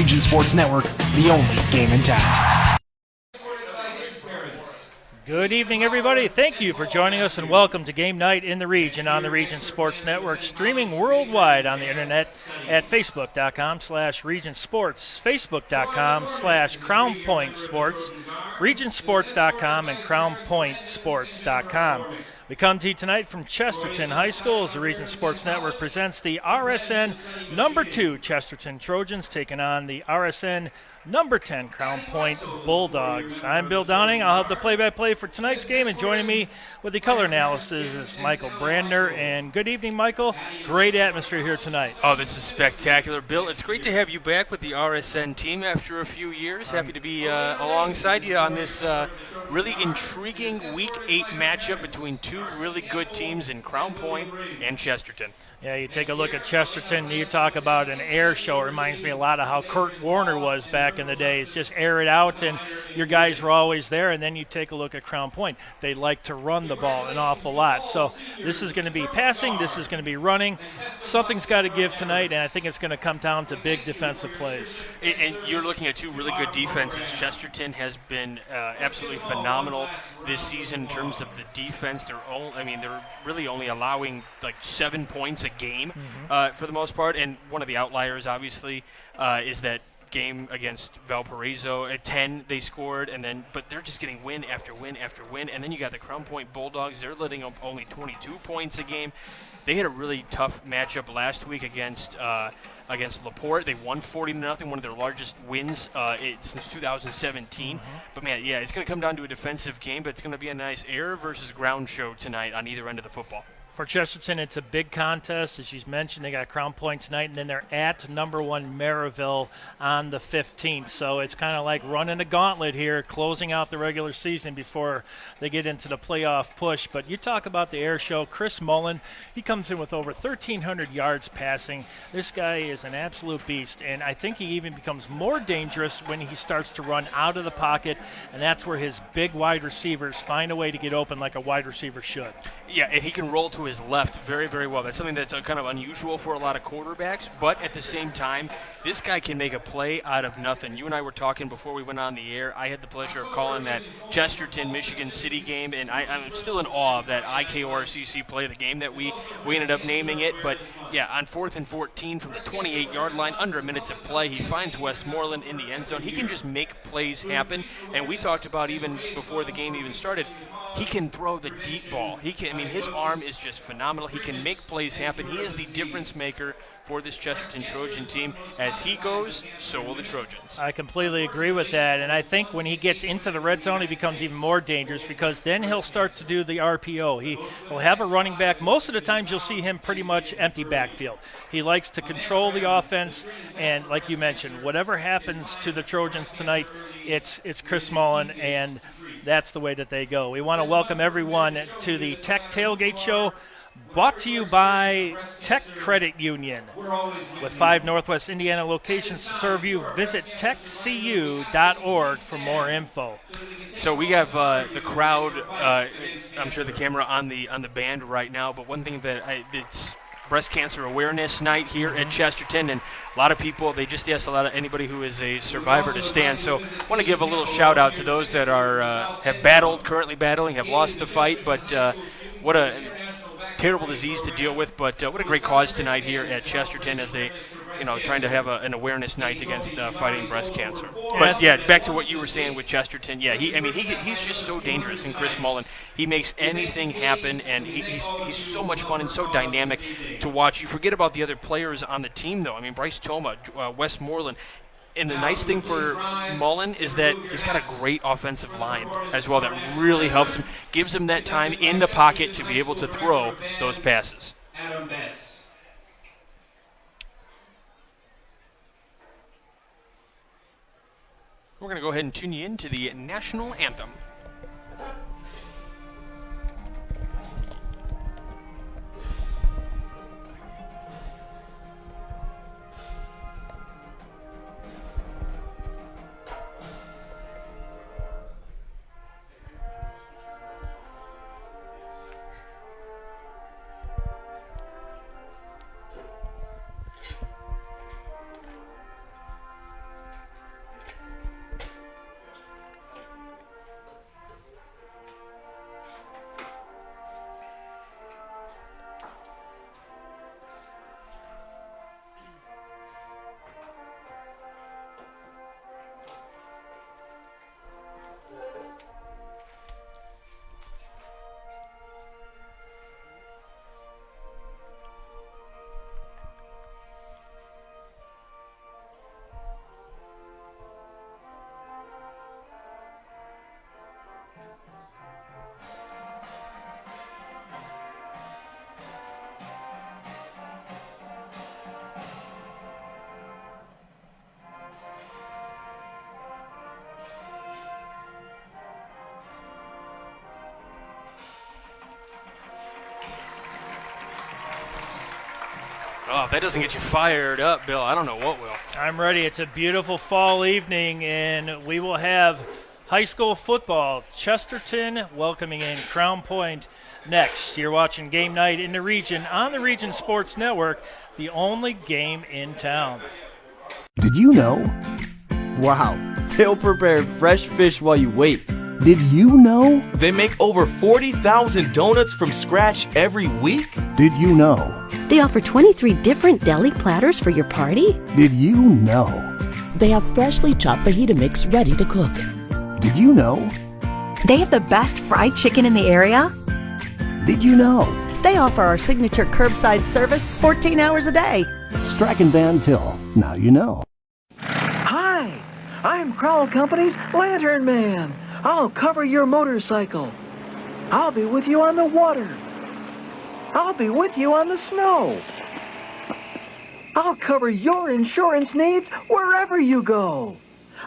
Region Sports Network, the only game in town. Good evening, everybody. Thank you for joining us, and welcome to Game Night in the Region on the Region Sports Network, streaming worldwide on the internet at facebook.com/Region Sports, facebook.com/Crown Point Sports, regionsports.com, and crownpointsports.com. We come to you tonight from Chesterton High School as the Region Sports Network presents the RSN number 2 Chesterton Trojans taking on the RSN number 10 Crown Point Bulldogs. I'm Bill Downing. I'll have the play-by-play for tonight's game, and joining me with the color analysis is Michael Brandner. And good evening, Michael. Great atmosphere here tonight. Oh, this is spectacular. Bill, it's great to have you back with the RSN team after a few years. Happy to be alongside you on this really intriguing Week 8 matchup between two really good teams in Crown Point and Chesterton. Yeah, you take a look at Chesterton, you talk about an air show. It reminds me a lot of how Kurt Warner was back in the days. Just air it out, and your guys were always there. And then you take a look at Crown Point. They like to run the ball an awful lot. So this is going to be passing. This is going to be running. Something's got to give tonight, and I think it's going to come down to big defensive plays. And you're looking at two really good defenses. Chesterton has been absolutely phenomenal this season in terms of the defense. They're really only allowing like 7 points a game for the most part, and one of the outliers obviously is that game against Valparaiso at 10 they scored, but they're just getting win after win after win. And then you got the Crown Point Bulldogs. They're letting up only 22 points a game. They had a really tough matchup last week against LaPorte. They won 40-0, one of their largest wins since 2017. But man, yeah, it's going to come down to a defensive game, but it's going to be a nice air versus ground show tonight on either end of the football. For Chesterton, it's a big contest. As you mentioned, they got Crown Point tonight, and then they're at number 1 Maryville on the 15th. So it's kind of like running a gauntlet here, closing out the regular season before they get into the playoff push. But you talk about the air show. Chris Mullen, he comes in with over 1,300 yards passing. This guy is an absolute beast, and I think he even becomes more dangerous when he starts to run out of the pocket, and that's where his big wide receivers find a way to get open like a wide receiver should. Yeah, and he can roll to his left very, very well. That's something that's kind of unusual for a lot of quarterbacks, but at the same time, this guy can make a play out of nothing. You and I were talking before we went on the air. I had the pleasure of calling that Chesterton-Michigan City game, and I'm still in awe of that IKORCC play, the game that we ended up naming it. But, yeah, on 4th and 14 from the 28-yard line, under a minute to play, he finds Westmoreland in the end zone. He can just make plays happen, and we talked about even before the game even started, he can throw the deep ball. His arm is just phenomenal. He can make plays happen. He is the difference maker for this Chesterton Trojan team. As he goes, so will the Trojans. I completely agree with that, and I think when he gets into the red zone, he becomes even more dangerous because then he'll start to do the RPO. He'll have a running back. Most of the times you'll see him pretty much empty backfield. He likes to control the offense, and like you mentioned, whatever happens to the Trojans tonight, it's Chris Mullen, and that's the way that they go. We want to welcome everyone to the Tech Tailgate Show, brought to you by Tech Credit Union. With 5 Northwest Indiana locations to serve you, visit techcu.org for more info. So we have the crowd, I'm sure the camera on the band right now, but one thing that it's Breast Cancer Awareness Night here at Chesterton, and a lot of people, they just asked anybody who is a survivor to stand. So I want to give a little shout out to those that are currently battling, have lost the fight, but what a terrible disease to deal with, but what a great cause tonight here at Chesterton as they trying to have an awareness night against fighting breast cancer. But yeah, back to what you were saying with Chesterton. Yeah, he's just so dangerous. And Chris Mullen, he makes anything happen, and he's so much fun and so dynamic to watch. You forget about the other players on the team, though. Bryce Toma, Westmoreland. And the nice thing for Mullen is that he's got a great offensive line as well that really helps him, gives him that time in the pocket to be able to throw those passes. We're going to go ahead and tune you into the national anthem. Oh, if that doesn't get you fired up, Bill, I don't know what will. I'm ready. It's a beautiful fall evening, and we will have high school football. Chesterton welcoming in Crown Point next. You're watching Game Night in the Region on the Region Sports Network, the only game in town. Did you know? Wow, they'll prepare fresh fish while you wait. Did you know? They make over 40,000 donuts from scratch every week? Did you know? They offer 23 different deli platters for your party? Did you know? They have freshly chopped fajita mix ready to cook. Did you know? They have the best fried chicken in the area? Did you know? They offer our signature curbside service 14 hours a day. Strachan Van Til. Now you know. Hi, I'm Crowell Company's Lantern Man. I'll cover your motorcycle. I'll be with you on the water. I'll be with you on the snow. I'll cover your insurance needs wherever you go.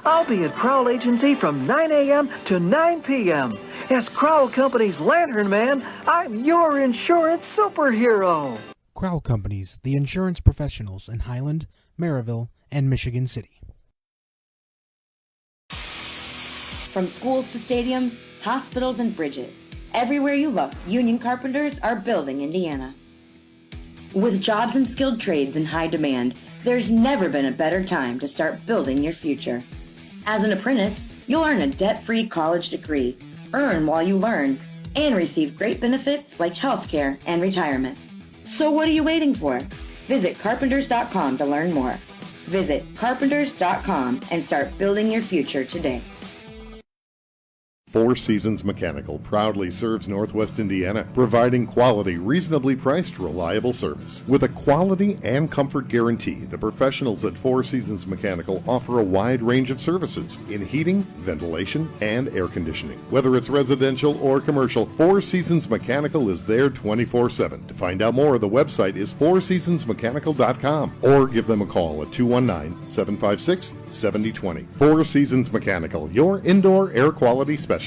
I'll be at Crowell Agency from 9 a.m. to 9 p.m. As Crowell Company's Lantern Man, I'm your insurance superhero. Crowell Companies, the insurance professionals in Highland, Maryville, and Michigan City. From schools to stadiums, hospitals and bridges, everywhere you look, union carpenters are building Indiana. With jobs and skilled trades in high demand, there's never been a better time to start building your future. As an apprentice, you'll earn a debt-free college degree, earn while you learn, and receive great benefits like healthcare and retirement. So what are you waiting for? Visit carpenters.com to learn more. Visit carpenters.com and start building your future today. Four Seasons Mechanical proudly serves Northwest Indiana, providing quality, reasonably priced, reliable service. With a quality and comfort guarantee, the professionals at Four Seasons Mechanical offer a wide range of services in heating, ventilation, and air conditioning. Whether it's residential or commercial, Four Seasons Mechanical is there 24/7. To find out more, the website is fourseasonsmechanical.com or give them a call at 219-756-7020. Four Seasons Mechanical, your indoor air quality specialist.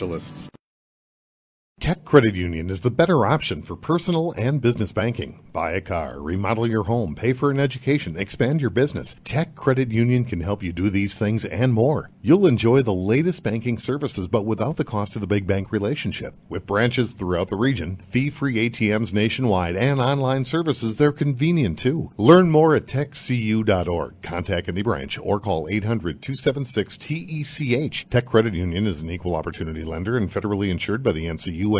Tech Credit Union is the better option for personal and business banking. Buy a car, remodel your home, pay for an education, expand your business. Tech Credit Union can help you do these things and more. You'll enjoy the latest banking services, but without the cost of the big bank relationship. With branches throughout the region, fee-free ATMs nationwide, and online services, they're convenient too. Learn more at techcu.org. Contact any branch or call 800-276-TECH. Tech Credit Union is an equal opportunity lender and federally insured by the NCUA.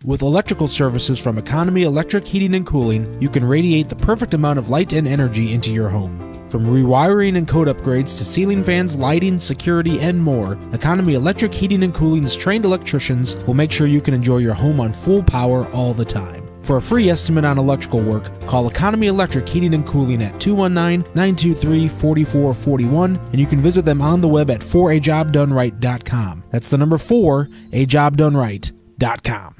With electrical services from Economy Electric Heating and Cooling, you can radiate the perfect amount of light and energy into your home. From rewiring and code upgrades to ceiling fans, lighting, security, and more, Economy Electric Heating and Cooling's trained electricians will make sure you can enjoy your home on full power all the time. For a free estimate on electrical work, call Economy Electric Heating and Cooling at 219-923-4441, and you can visit them on the web at 4ajobdoneright.com. That's the number 4, ajobdoneright.com.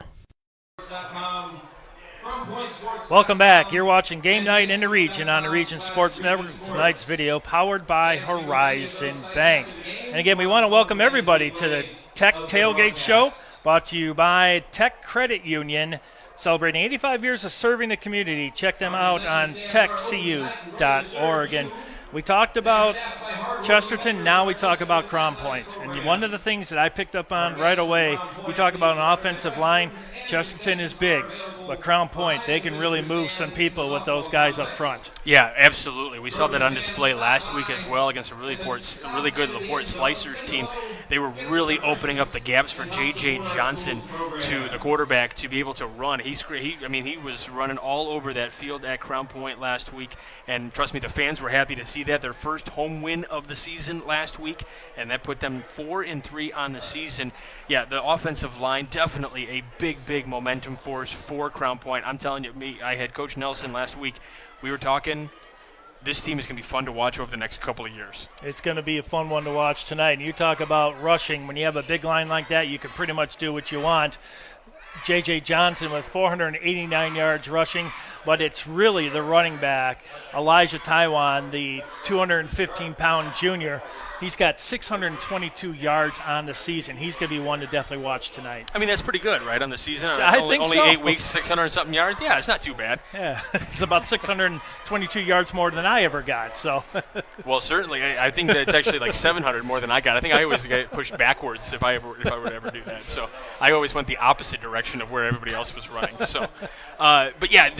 Welcome back. You're watching Game Night in the Region on the Region Sports Network. Tonight's video powered by Horizon Bank. And again, we want to welcome everybody to the Tech Tailgate Show, brought to you by Tech Credit Union, celebrating 85 years of serving the community. Check them out on techcu.org. And we talked about Chesterton, now we talk about Crown Point. And one of the things that I picked up on right away, you talk about an offensive line, Chesterton is big, but Crown Point, they can really move some people with those guys up front. Yeah, absolutely. We saw that on display last week as well against a really good LaPorte Slicers team. They were really opening up the gaps for J.J. Johnson, to the quarterback, to be able to run. He was running all over that field at Crown Point last week, and trust me, the fans were happy to see that. Their first home win of the season last week, and that put them 4-3 on the season. Yeah, the offensive line, definitely a big momentum force for Crown Point. I'm telling you, I had Coach Nelson last week. We were talking, this team is going to be fun to watch over the next couple of years. It's going to be a fun one to watch tonight. And you talk about rushing. When you have a big line like that, you can pretty much do what you want. J.J. Johnson with 489 yards rushing, but it's really the running back, Elijah Taiwan, the 215-pound junior. He's got 622 yards on the season. He's going to be one to definitely watch tonight. I mean, that's pretty good, right, on the season? I think only so. 8 weeks, 600-something yards? Yeah, it's not too bad. Yeah, it's about 622 yards more than I ever got. So. Well, certainly. I think that's actually like 700 more than I got. I think I always get pushed backwards if I were to ever do that. So I always went the opposite direction of where everybody else was running. So, but yeah,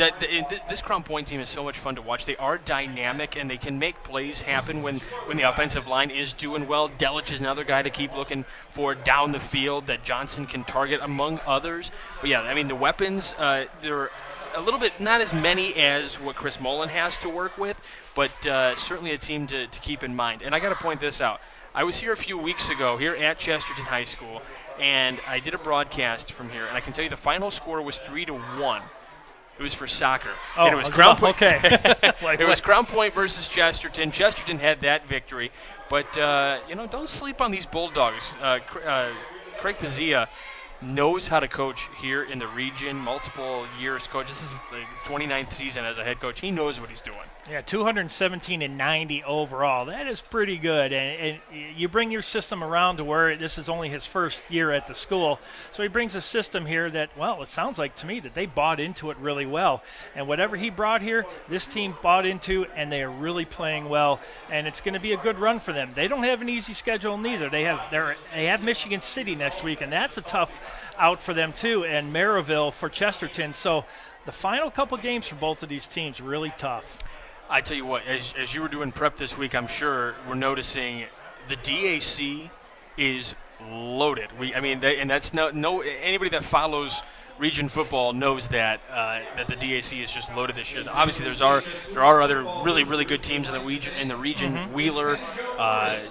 this Crown Point team is so much fun to watch. They are dynamic, and they can make plays happen when the offensive line is doing well. Delich is another guy to keep looking for down the field that Johnson can target, among others. But yeah, I mean, the weapons, they're a little bit, not as many as what Chris Mullen has to work with, but certainly a team to keep in mind. And I got to point this out. I was here a few weeks ago here at Chesterton High School, and I did a broadcast from here, and I can tell you the final score was 3-1. It was for soccer. Oh, and it was Crown Point. Okay. It was Crown Point versus Chesterton. Chesterton had that victory. But, don't sleep on these Bulldogs. Craig Pazia knows how to coach here in the region, multiple years coach. This is the 29th season as a head coach. He knows what he's doing. Yeah, 217 and 90 overall. That is pretty good. And you bring your system around to where this is only his first year at the school. So he brings a system here that, well, it sounds like to me that they bought into it really well. And whatever he brought here, this team bought into, and they are really playing well. And it's going to be a good run for them. They don't have an easy schedule neither. They have Michigan City next week, and that's a tough out for them too, and Maryville for Chesterton. So the final couple games for both of these teams really tough. I tell you what, as you were doing prep this week, I'm sure we're noticing the DAC is loaded. That's no anybody that follows region football knows that the DAC is just loaded this year. Obviously, there are other really, really good teams in the region. Mm-hmm. Wheeler,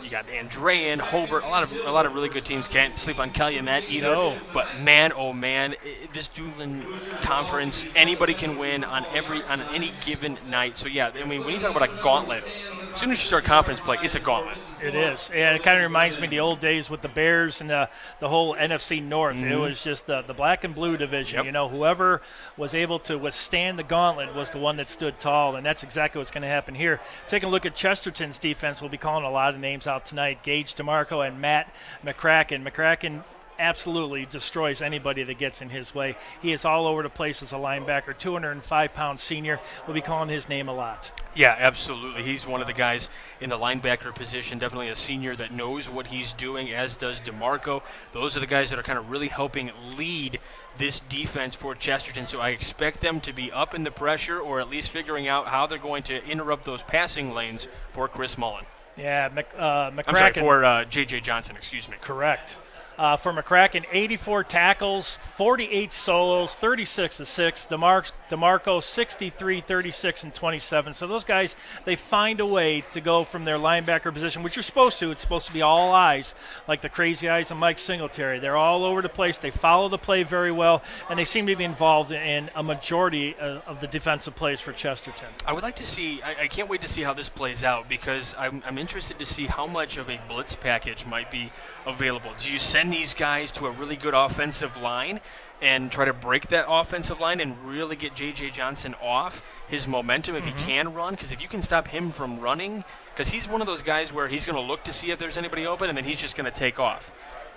you got Andrean, Hobart, a lot of really good teams. Can't sleep on Calumet either. No. But man, oh man, this Doolin Conference, anybody can win on any given night. So yeah, I mean, when you talk about a gauntlet, as soon as you start conference play, it's a gauntlet. It is, and it kind of reminds me of the old days with the Bears and the whole NFC North. Mm-hmm. It was just the black and blue division. Yep. You know, whoever was able to withstand the gauntlet was the one that stood tall, and that's exactly what's going to happen here. Taking a look at Chesterton's defense, we'll be calling a lot of names out tonight. Gage DeMarco and Matt McCracken. McCracken absolutely destroys anybody that gets in his way. He is all over the place as a linebacker, 205-pound senior. We'll be calling his name a lot. Yeah, absolutely. He's one of the guys in the linebacker position, definitely a senior that knows what he's doing, as does DeMarco. Those are the guys that are kind of really helping lead this defense for Chesterton, so I expect them to be up in the pressure or at least figuring out how they're going to interrupt those passing lanes for Chris Mullen. Yeah, McCracken. I'm sorry, for J.J. Johnson, excuse me. Correct. For McCracken, 84 tackles, 48 solos, 36 assists. DeMarco, 63, 36, and 27. So those guys, they find a way to go from their linebacker position, which you're supposed to. It's supposed to be all eyes, like the crazy eyes of Mike Singletary. They're all over the place. They follow the play very well, and they seem to be involved in a majority of the defensive plays for Chesterton. I would like to see – I can't wait to see how this plays out, because I'm interested to see how much of a blitz package might be available. Do you send these guys to a really good offensive line and try to break that offensive line and really get J.J. Johnson off his momentum if he can run? Because if you can stop him from running, because he's one of those guys where he's going to look to see if there's anybody open and then he's just going to take off.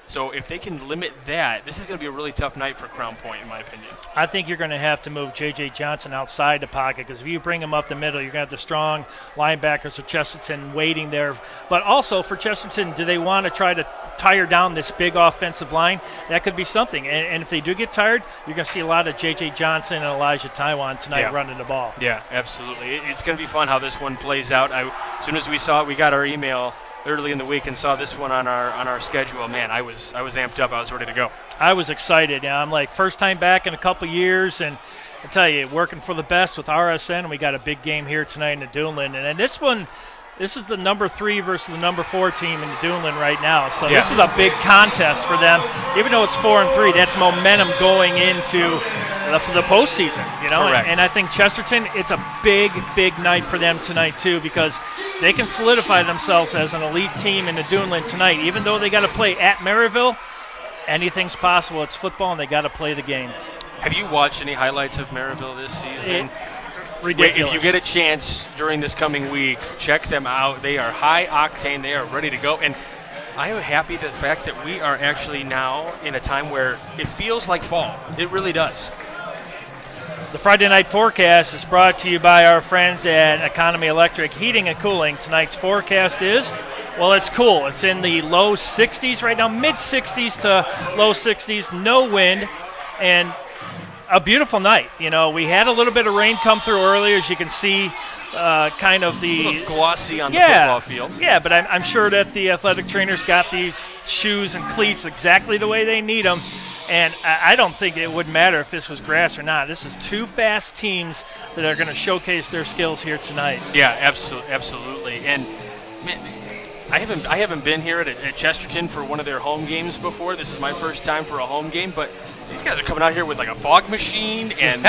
So if they can limit that, this is going to be a really tough night for Crown Point, in my opinion. I think you're going to have to move J.J. Johnson outside the pocket, because if you bring him up the middle, you're going to have the strong linebackers of Chesterton waiting there. But also for Chesterton, do they want to try to tire down this big offensive line? That could be something. And if they do get tired, you're going to see a lot of J.J. Johnson and Elijah Taiwan tonight running the ball. Yeah, absolutely. It's going to be fun how this one plays out. As soon as we saw it, we got our email early in the week and saw this one on our schedule. Man, I was amped up. I was ready to go. I was excited. Yeah, I'm like, first time back in a couple years, and I tell you, working for the best with RSN, and we got a big game here tonight in the Duneland. And then this one, this is the number 3 versus the number 4 team in the Duneland right now. So This is a big contest for them. Even though it's 4-3, that's momentum going into the postseason, you know. And I think Chesterton, it's a big, big night for them tonight too, because they can solidify themselves as an elite team in the Duneland tonight. Even though they got to play at Maryville, anything's possible. It's football, and they got to play the game. Have you watched any highlights of Maryville this season? Ridiculous. If you get a chance during this coming week, check them out. They are high octane. They are ready to go. And I am happy the fact that we are actually now in a time where it feels like fall. It really does. The Friday night forecast is brought to you by our friends at Economy Electric Heating and Cooling. Tonight's forecast is, well, it's cool. It's in the low 60s right now, mid-60s to low 60s, no wind, and a beautiful night. You know, we had a little bit of rain come through earlier, as you can see, kind of the a little glossy on the football field. Yeah, but I'm sure that the athletic trainers got these shoes and cleats exactly the way they need them. And I don't think it would matter if this was grass or not. This is two fast teams that are going to showcase their skills here tonight. Yeah, absolutely. And man, I haven't been here at Chesterton for one of their home games before. This is my first time for a home game, but these guys are coming out here with like a fog machine, and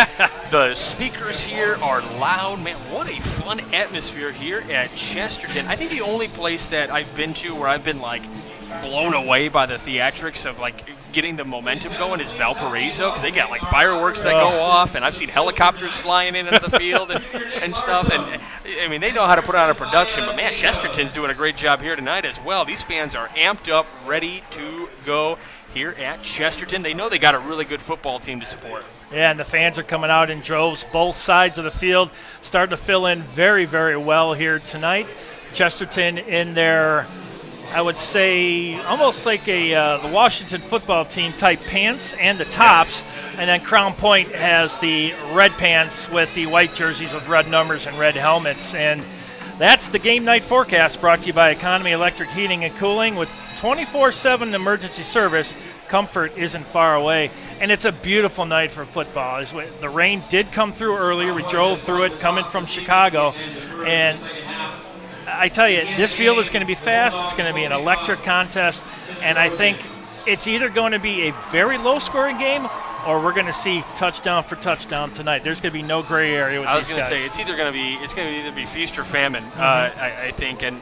the speakers here are loud. Man, what a fun atmosphere here at Chesterton. I think the only place that I've been to where I've been like blown away by the theatrics of like getting the momentum going is Valparaiso, because they got like fireworks that go off, and I've seen helicopters flying into the field and stuff. And I mean, they know how to put on a production, but man, Chesterton's doing a great job here tonight as well. These fans are amped up, ready to go here at Chesterton. They know they got a really good football team to support. Yeah, and the fans are coming out in droves, both sides of the field, starting to fill in very, very well here tonight. Chesterton in their, I would say, almost like the Washington football team type pants and the tops, and then Crown Point has the red pants with the white jerseys with red numbers and red helmets. And that's the game night forecast, brought to you by Economy Electric Heating and Cooling. With 24/7 emergency service, comfort isn't far away. And it's a beautiful night for football. The rain did come through earlier. We drove through it coming from Chicago, and I tell you, this field is going to be fast. It's going to be an electric contest, and I think it's either going to be a very low-scoring game, or we're going to see touchdown for touchdown tonight. There's going to be no gray area with these guys. I was going to say it's going to either be feast or famine. I think, and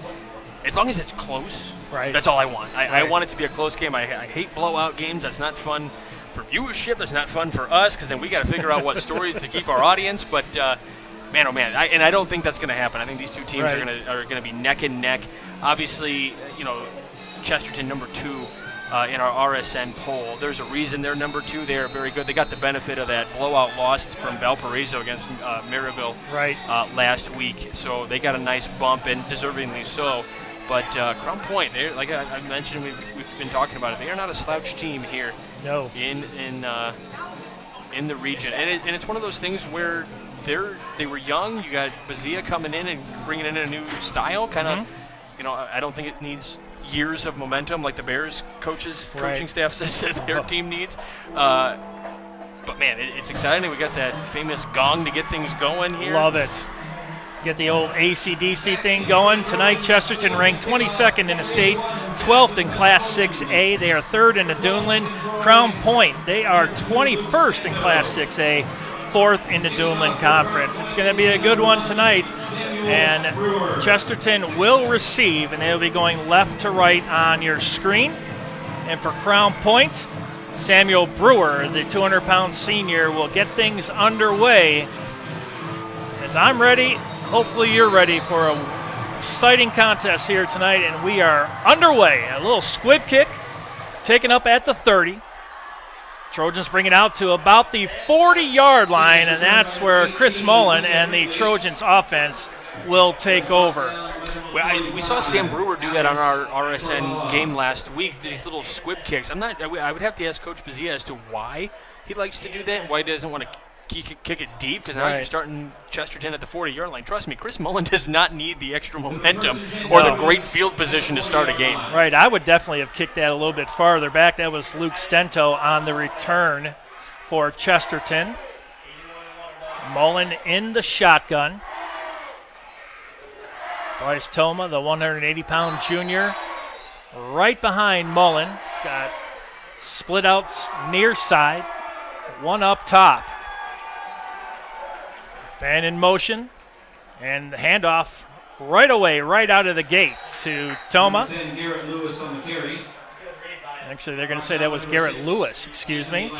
as long as it's close, right, that's all I want. I want it to be a close game. I hate blowout games. That's not fun for viewership. That's not fun for us, because then we got to figure out what stories to keep our audience. But man, oh man, I don't think that's going to happen. I think these two teams are going to be neck and neck. Obviously, you know, Chesterton number 2 in our RSN poll. There's a reason they're number 2. They are very good. They got the benefit of that blowout loss from Valparaiso against Maryville last week, so they got a nice bump, and deservingly so. But Crown Point, they, like I mentioned, we've been talking about it. They are not a slouch team here. No. In the region, and it's one of those things where they were young. You got Bazia coming in and bringing in a new style, kind of. You know, I don't think it needs years of momentum like the Bears coaching staff says that their team needs. But man, it's exciting. We got that famous gong to get things going here. Love it. Get the old AC/DC thing going. Tonight, Chesterton ranked 22nd in the state, 12th in Class 6A. They are 3rd in the Duneland. Crown Point, they are 21st in Class 6A, 4th in the Duneland Conference. It's going to be a good one tonight. And Chesterton will receive, and they'll be going left to right on your screen. And for Crown Point, Samuel Brewer, the 200-pound senior, will get things underway. As I'm ready, hopefully you're ready for an exciting contest here tonight, and we are underway. A little squib kick taken up at the 30. Trojans bring it out to about the 40-yard line, and that's where Chris Mullen and the Trojans offense will take over. Well, we saw Sam Brewer do that on our RSN game last week, these little squib kicks. I would have to ask Coach Bazia as to why he likes to do that, why he doesn't want to kick it deep, because now you're starting Chesterton at the 40-yard line. Trust me, Chris Mullen does not need the extra momentum or the great field position to start a game. Right, I would definitely have kicked that a little bit farther back. That was Luke Stento on the return for Chesterton. Mullen in the shotgun. Bryce Toma, the 180-pound junior, right behind Mullen. He's got split out near side, one up top. Band in motion, and the handoff right away, right out of the gate to Toma. They're Actually, they're going to say that was Garrett Lewis, excuse me.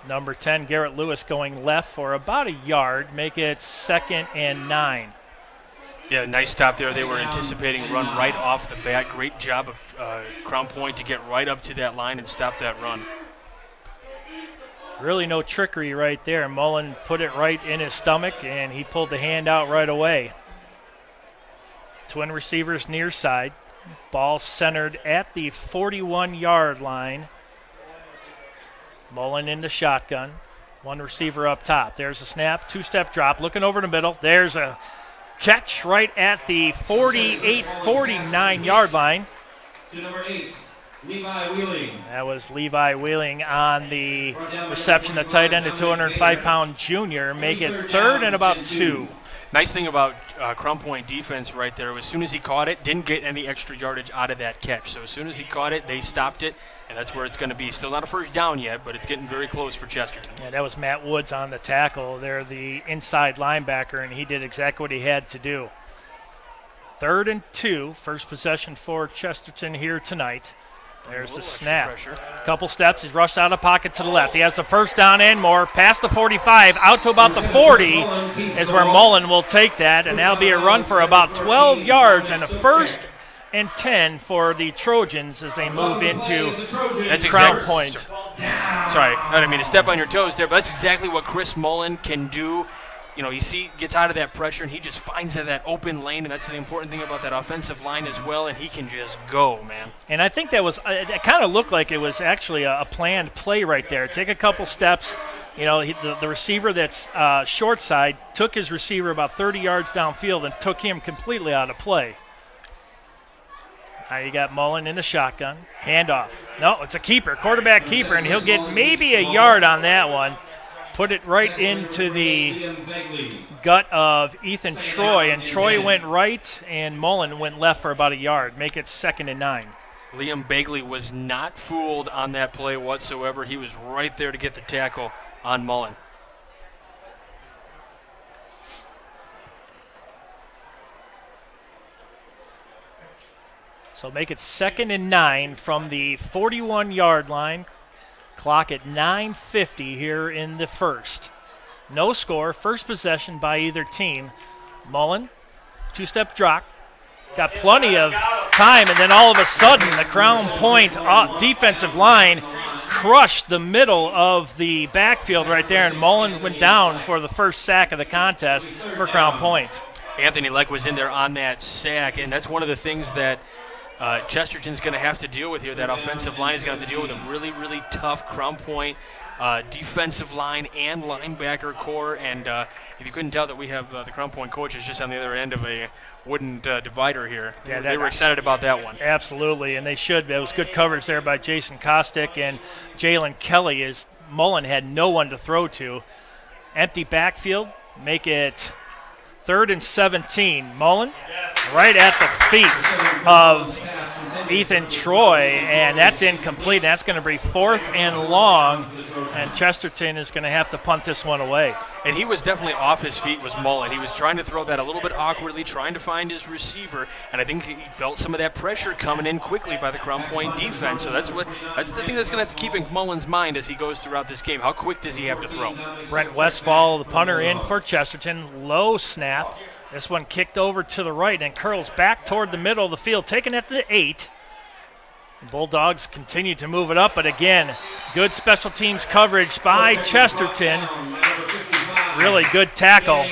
Number 10, Garrett Lewis going left for about a yard, make it 2nd and 9. Yeah, nice stop there. They were anticipating run right off the bat. Great job of Crown Point to get right up to that line and stop that run. Really no trickery right there. Mullen put it right in his stomach, and he pulled the hand out right away. Twin receivers near side. Ball centered at the 41-yard line. Mullen in the shotgun. One receiver up top. There's a snap, two-step drop, looking over the middle. There's a catch right at the 49 yard line. To number 8, Levi Wheeling. That was Levi Wheeling on the reception. The tight end, a 205-pound junior, make it 3rd and about 2. Nice thing about Crown Point defense right there, as soon as he caught it, didn't get any extra yardage out of that catch. So as soon as he caught it, they stopped it, and that's where it's going to be. Still not a first down yet, but it's getting very close for Chesterton. Yeah, that was Matt Woods on the tackle. They're the inside linebacker, and he did exactly what he had to do. 3rd and 2, first possession for Chesterton here tonight. There's the snap. Couple steps. He's rushed out of pocket to the left. He has the first down and more. Past the 45, out to about the 40 is where Mullen will take that, and that'll be a run for about 12 yards and a 1st and 10 for the Trojans as they move into Crown Point. Sorry, I didn't mean to step on your toes there, but that's exactly what Chris Mullen can do. You know, gets out of that pressure, and he just finds that open lane, and that's the important thing about that offensive line as well, and he can just go, man. And I think that was it kind of looked like it was actually a planned play right there. Take a couple steps. You know, the receiver that's short side took his receiver about 30 yards downfield and took him completely out of play. Now you got Mullen in the shotgun. Handoff. No, it's a keeper, quarterback keeper, and he'll get maybe a yard on that one. Put it right into the gut of Ethan Troy, and Troy went right, and Mullen went left for about a yard. Make it 2nd and 9. Liam Bagley was not fooled on that play whatsoever. He was right there to get the tackle on Mullen. So make it 2nd and 9 from the 41-yard line. Clock at 9:50 here in the first. No score, first possession by either team. Mullen, two-step drop, got plenty of time, and then all of a sudden the Crown Point defensive line crushed the middle of the backfield right there, and Mullen went down for the first sack of the contest for Crown Point. Anthony Leck was in there on that sack, and that's one of the things that Chesterton's going to have to deal with here. That offensive line is going to have to deal with a really, really tough Crown Point defensive line and linebacker core. And if you couldn't tell that we have the Crown Point coaches just on the other end of a wooden divider here. Yeah, they were excited about that one. Absolutely, and they should. It was good coverage there by Jason Kostick and Jalen Kelly as Mullen had no one to throw to. Empty backfield, make it 3rd and 17. Mullen right at the feet of Ethan Troy, and that's incomplete. That's going to be 4th and long, and Chesterton is going to have to punt this one away. And he was definitely off his feet, was Mullen. He was trying to throw that a little bit awkwardly, trying to find his receiver, and I think he felt some of that pressure coming in quickly by the Crown Point defense. So that's the thing that's going to have to keep in Mullen's mind as he goes throughout this game. How quick does he have to throw? Brent Westfall, the punter, in for Chesterton. Low snap. This one kicked over to the right and curls back toward the middle of the field, taken at the 8. Bulldogs continue to move it up, but again, good special teams coverage by Chesterton. Really good tackle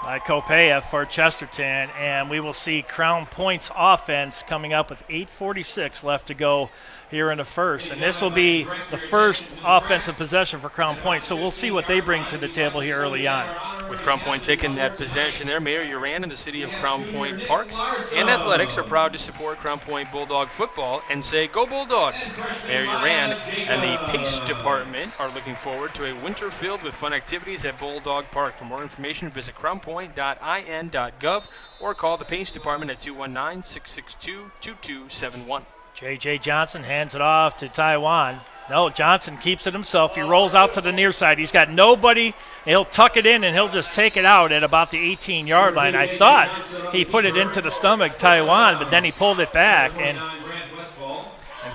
by Kopea for Chesterton, and we will see Crown Point's offense coming up with 8:46 left to go here in the first. And this will be the first offensive possession for Crown Point, so we'll see what they bring to the table here early on. With Crown Point taking that possession there, Mayor Uran and the City of Crown Point Parks and Athletics are proud to support Crown Point Bulldog football and say, "Go Bulldogs!" Mayor Uran and the Pace Department are looking forward to a winter filled with fun activities at Bulldog Park. For more information, visit crownpoint.in.gov or call the Pace Department at 219-662-2271. J.J. Johnson hands it off to Taiwan. No, Johnson keeps it himself. He rolls out to the near side. He's got nobody. He'll tuck it in, and he'll just take it out at about the 18-yard line. I thought he put it into the stomach, Taiwan, but then he pulled it back. And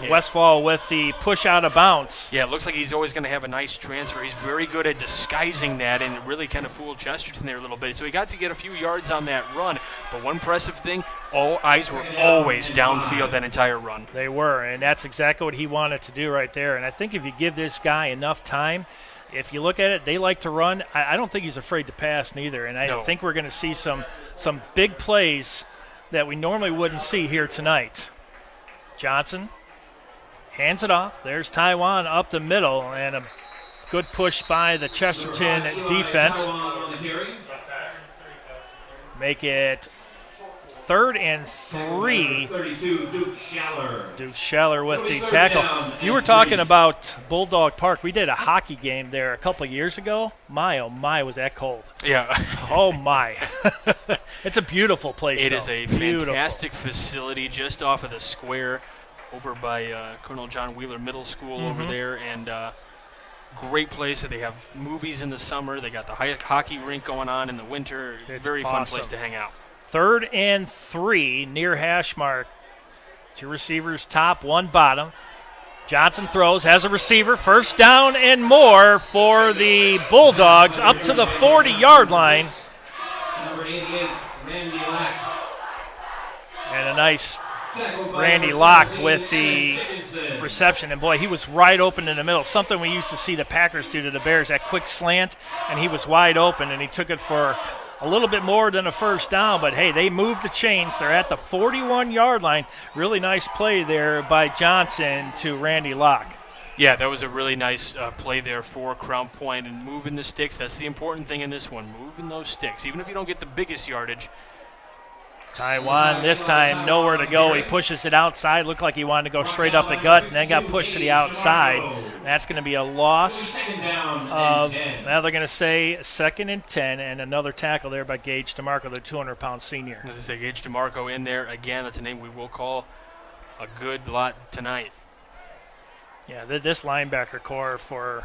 Yeah. Westfall with the push out of bounds. Yeah, it looks like he's always going to have a nice transfer. He's very good at disguising that and really kind of fooled Chesterton there a little bit. So he got to get a few yards on that run. But one impressive thing, all eyes were always downfield that entire run. They were, and that's exactly what he wanted to do right there. And I think if you give this guy enough time, if you look at it, they like to run. I don't think he's afraid to pass neither. And I think we're going to see some big plays that we normally wouldn't see here tonight. Johnson hands it off. There's Taiwan up the middle, and a good push by the Chesterton defense. Make it 3rd and 3. Duke Scheller with the tackle. You were talking about Bulldog Park. We did a hockey game there a couple years ago. My, oh my, was that cold. Yeah. Oh my. It's a beautiful place. It is a fantastic facility just off of the square over by Colonel John Wheeler Middle School over there, and great place. They have movies in the summer. They got the hockey rink going on in the winter. It's very awesome. Fun place to hang out. 3rd and 3 near hash mark. 2 receivers top, 1 bottom. Johnson throws, has a receiver, 1st down and more for the Bulldogs up to the 40-yard line. Number 88, Randy Lack. And a nice Randy Locke with the reception. And, boy, he was wide open in the middle, something we used to see the Packers do to the Bears, that quick slant, and he was wide open, and he took it for a little bit more than a 1st down. But, hey, they moved the chains. They're at the 41-yard line. Really nice play there by Johnson to Randy Locke. Yeah, that was a really nice play there for Crown Point, and moving the sticks. That's the important thing in this one, moving those sticks. Even if you don't get the biggest yardage. Taiwan this time nowhere to go. He pushes it outside. Looked like he wanted to go straight up the gut and then got pushed to the outside. That's going to be a loss of, now they're going to say 2nd and 10, and another tackle there by Gage DeMarco, the 200-pound senior. As I say, Gage DeMarco in there. Again, that's a name we will call a good lot tonight. Yeah, this linebacker core for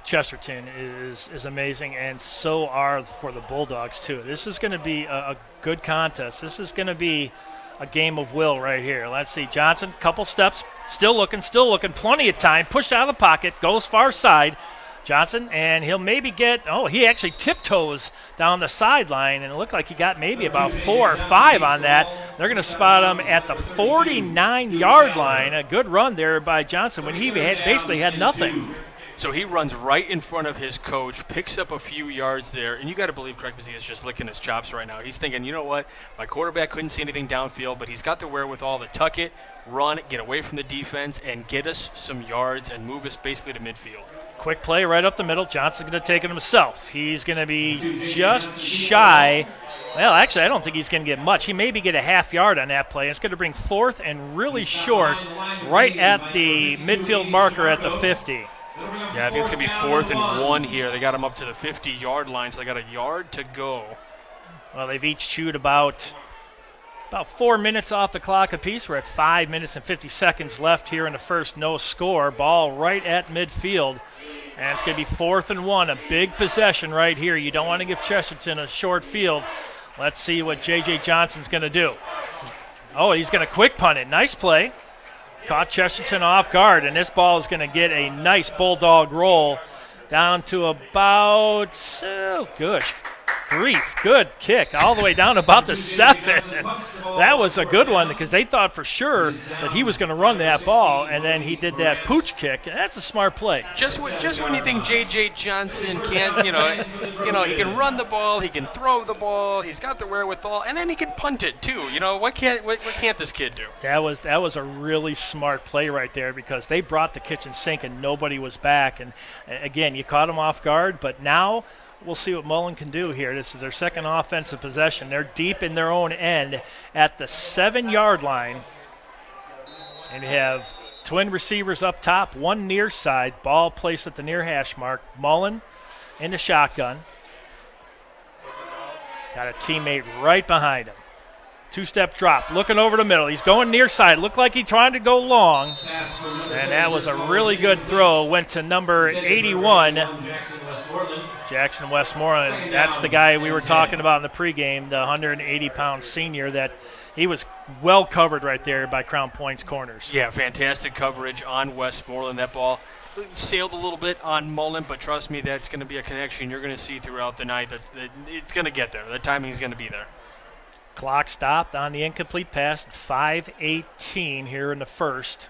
Chesterton is amazing, and so are for the Bulldogs too. This is going to be a good contest. This is going to be a game of will right here. Let's see. Johnson, couple steps, still looking, plenty of time, pushed out of the pocket, goes far side. Johnson, and he'll maybe get, he actually tiptoes down the sideline, and it looked like he got maybe about 4 or 5 on that. They're going to spot him at the 49-yard line. A good run there by Johnson when he basically had nothing. So he runs right in front of his coach, picks up a few yards there, and you got to believe Craig Bazia is just licking his chops right now. He's thinking, you know what, my quarterback couldn't see anything downfield, but he's got the wherewithal to tuck it, run, get away from the defense, and get us some yards and move us basically to midfield. Quick play right up the middle. Johnson's going to take it himself. He's going to be just shy. Well, actually, I don't think he's going to get much. He maybe get a half yard on that play. It's going to bring 4th and really short right at the midfield marker at the 50. Yeah, I think it's going to be 4th and 1 here. They got him up to the 50-yard line, so they got a yard to go. Well, they've each chewed about 4 minutes off the clock apiece. We're at 5 minutes and 50 seconds left here in the first, no score. Ball right at midfield, and it's going to be 4th and 1, a big possession right here. You don't want to give Chesterton a short field. Let's see what J.J. Johnson's going to do. Oh, he's going to quick punt it. Nice play. Caught Chesterton off guard, and this ball is going to get a nice bulldog roll down to about, good grief, good kick, all the way down about the 7. That was a good one because they thought for sure that he was going to run that ball, and then he did that pooch kick, and that's a smart play. Just when you think J.J. Johnson can't, he can run the ball, he can throw the ball, he's got the wherewithal, and then he can punt it too. What can't this kid do? That was a really smart play right there because they brought the kitchen sink and nobody was back, and again, you caught him off guard, but now we'll see what Mullen can do here. This is their second offensive possession. They're deep in their own end at the 7-yard line. And you have twin receivers up top, one near side, ball placed at the near hash mark. Mullen in the shotgun. Got a teammate right behind him. Two-step drop, looking over the middle. He's going near side. Looked like he tried to go long. And that was a really good throw. Went to number 81, Jackson Westmoreland. That's the guy we were talking about in the pregame, the 180-pound senior that he was well covered right there by Crown Point's corners. Yeah, fantastic coverage on Westmoreland. That ball sailed a little bit on Mullen, but trust me, that's going to be a connection you're going to see throughout the night. It's going to get there. The timing is going to be there. Clock stopped on the incomplete pass, 5:18 here in the first.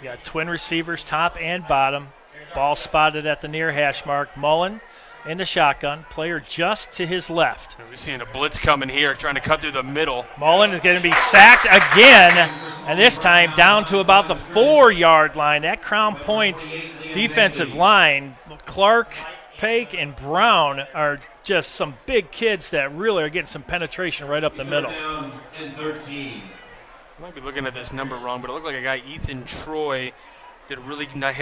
You got twin receivers, top and bottom. Ball spotted at the near hash mark. Mullen in the shotgun. Player just to his left. We're seeing a blitz coming here, trying to cut through the middle. Mullen is going to be sacked again, and this time down to about the 4-yard line. That Crown Point defensive line, Clark, Pake, and Brown are just some big kids that really are getting some penetration right up the middle. I might be looking at this number wrong, but it looked like a guy, Ethan Troy, had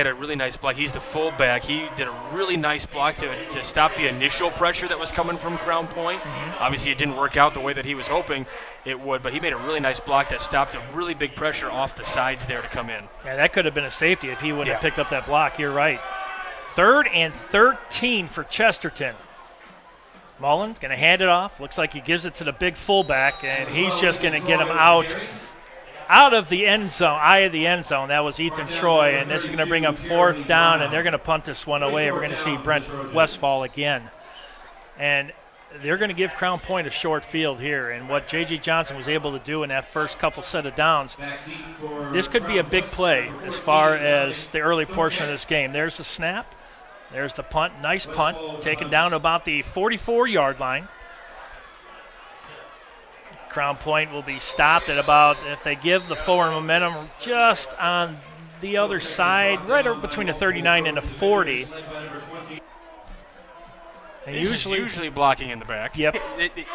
a really nice block. He's the fullback. He did a really nice block to stop the initial pressure that was coming from Crown Point. Obviously, it didn't work out the way that he was hoping it would, but he made a really nice block that stopped a really big pressure off the sides there to come in. Yeah, that could have been a safety if he wouldn't have picked up that block. You're right. 3rd and 13 for Chesterton. Mullen's going to hand it off. Looks like he gives it to the big fullback, and he's just going to get him out of the end zone, eye of the end zone. That was Ethan Troy, and this is going to bring up 4th down, and they're going to punt this one away. We're going to see Brent Westfall again. And they're going to give Crown Point a short field here, and what J.J. Johnson was able to do in that first couple set of downs, this could be a big play as far as the early portion of this game. There's the snap. There's the punt. Nice punt. Taken down to about the 44-yard line. Crown Point will be stopped at about, if they give the forward momentum, just on the other side, right between the 39 and the 40. And usually blocking in the back. Yep.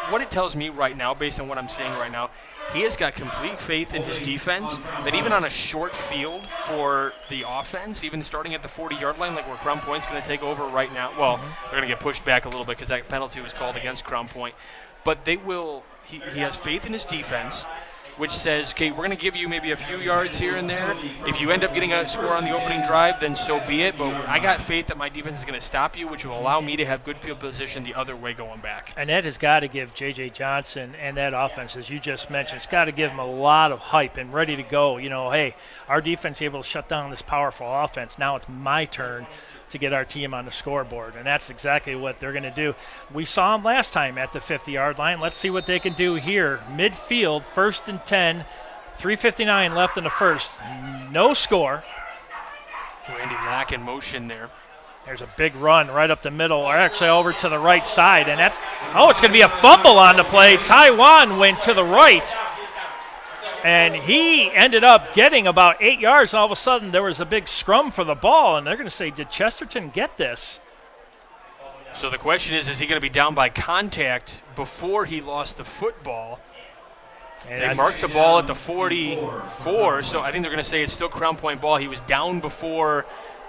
What it tells me right now, based on what I'm seeing right now, he has got complete faith in his defense that even on a short field for the offense, even starting at the 40-yard line, like where Crown Point's going to take over right now, well, they're going to get pushed back a little bit because that penalty was called against Crown Point. But they will – he has faith in his defense, which says, okay, we're going to give you maybe a few yards here and there. If you end up getting a score on the opening drive, then so be it. But I got faith that my defense is going to stop you, which will allow me to have good field position the other way going back. And that has got to give J.J. Johnson and that offense, as you just mentioned, it's got to give them a lot of hype and ready to go. You know, hey, our defense is able to shut down this powerful offense. Now it's my turn to get our team on the scoreboard, and that's exactly what they're going to do. We saw them last time at the 50-yard line. Let's see what they can do here. Midfield, 1st and 10, 3:59 left in the first. No score. Randy Lack in motion there. There's a big run right up the middle, or actually over to the right side, and that's, it's going to be a fumble on the play. Taiwan went to the right, and he ended up getting about 8 yards. All of a sudden, there was a big scrum for the ball, and they're going to say, did Chesterton get this? So the question is he going to be down by contact before he lost the football? And they marked the ball at the 44, so I think they're going to say it's still Crown Point ball. He was down before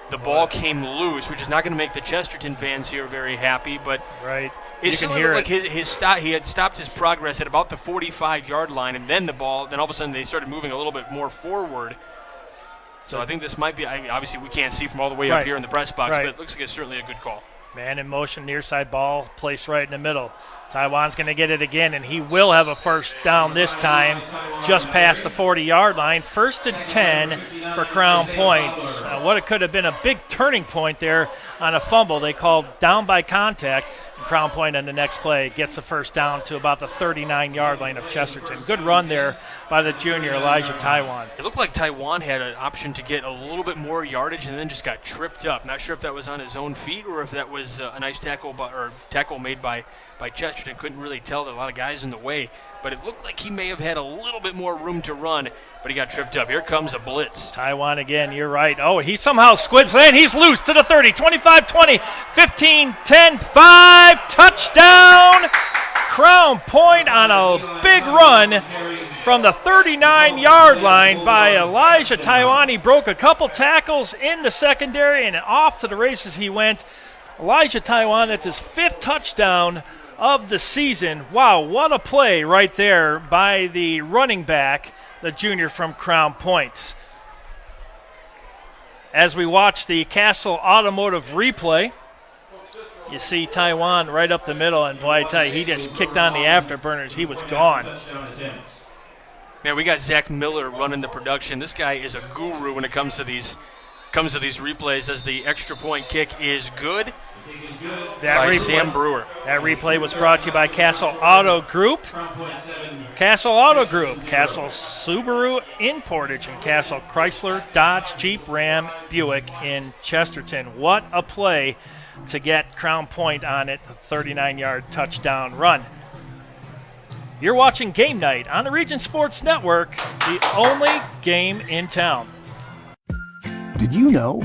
the ball came loose, which is not going to make the Chesterton fans here very happy, but right. It still looked like he had stopped his progress at about the 45-yard line, and then all of a sudden they started moving a little bit more forward. So I think this might be, obviously we can't see from all the way up here in the press box, but it looks like it's certainly a good call. Man in motion, near side ball, placed right in the middle. Taiwan's going to get it again, and he will have a first down this time, just past the 40-yard line. 1st and 10 for Crown Point. What it could have been a big turning point there on a fumble. They called down by contact. Crown Point on the next play gets the first down to about the 39-yard line of Chesterton. Good run there by the junior, Elijah Taiwan. It looked like Taiwan had an option to get a little bit more yardage and then just got tripped up. Not sure if that was on his own feet or if that was a nice tackle made by Chesterton. Couldn't really tell. There were a lot of guys in the way, but it looked like he may have had a little bit more room to run, but he got tripped up. Here comes a blitz. Taiwan again, you're right. He somehow squibs in. He's loose to the 30, 25, 20, 15, 10, 5. Touchdown! Crown Point on a big run from the 39-yard line by Elijah Taiwan. He broke a couple tackles in the secondary, and off to the races he went. Elijah Taiwan, that's his 5th touchdown of the season. Wow, what a play right there by the running back, the junior from Crown Point. As we watch the Castle Automotive replay, you see Taiwan right up the middle, and boy, I tell you, he just kicked on the afterburners. He was gone. Man, we got Zach Miller running the production. This guy is a guru when it comes to these replays, as the extra point kick is good by Sam Brewer. That replay was brought to you by Castle Auto Group. Castle Auto Group, Castle Subaru in Portage, and Castle Chrysler, Dodge, Jeep, Ram, Buick in Chesterton. What a play to get Crown Point on it, a 39-yard touchdown run. You're watching Game Night on the Region Sports Network, the only game in town. Did you know?